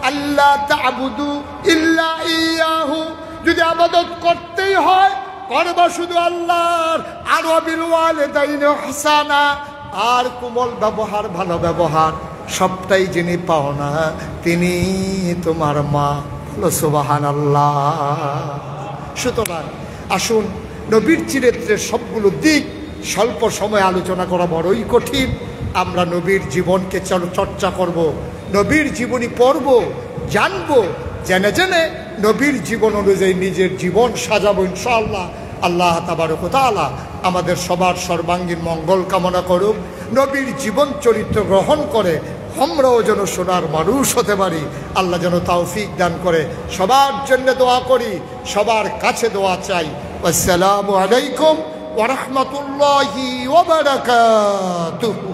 আল্লাহ তা'বুদু ইল্লা ইয়াহু। যদি ইবাদত করতেই হয় করবা শুধু আল্লাহর। আর ওয়া বিল ওয়ালিদাইনি ইহসানা, আর কোমল ব্যবহার, ভালো ব্যবহার সবটাই যিনি পাও না তিনি তোমার মা। বলো সুবহানাল্লাহ। সুতরাং আসুন, নবীর চরিত্রের সবগুলো দিক স্বল্প সময় আলোচনা করা বড়ই কঠিন। আমরা নবীর জীবনকে চর্চা করব, নবীর জীবনী পড়ব, জানব, জেনে জেনে নবীর জীবন অনুযায়ী নিজের জীবন সাজাবো ইনশাআল্লাহ। আল্লাহ তাবারক ওয়া তাআলা আমাদের সবার সর্বাঙ্গীন মঙ্গল কামনা করুক। নবীর জীবন চরিত্র গ্রহণ করে আমরাও যেন সোনার মানুষ হতে পারি। আল্লাহ যেন তৌফিক দান করে। সবার জন্য দোয়া করি, সবার কাছে দোয়া চাই। আসসালামু আলাইকুম ওয়া রাহমাতুল্লাহি ওয়া বারাকাতুহু।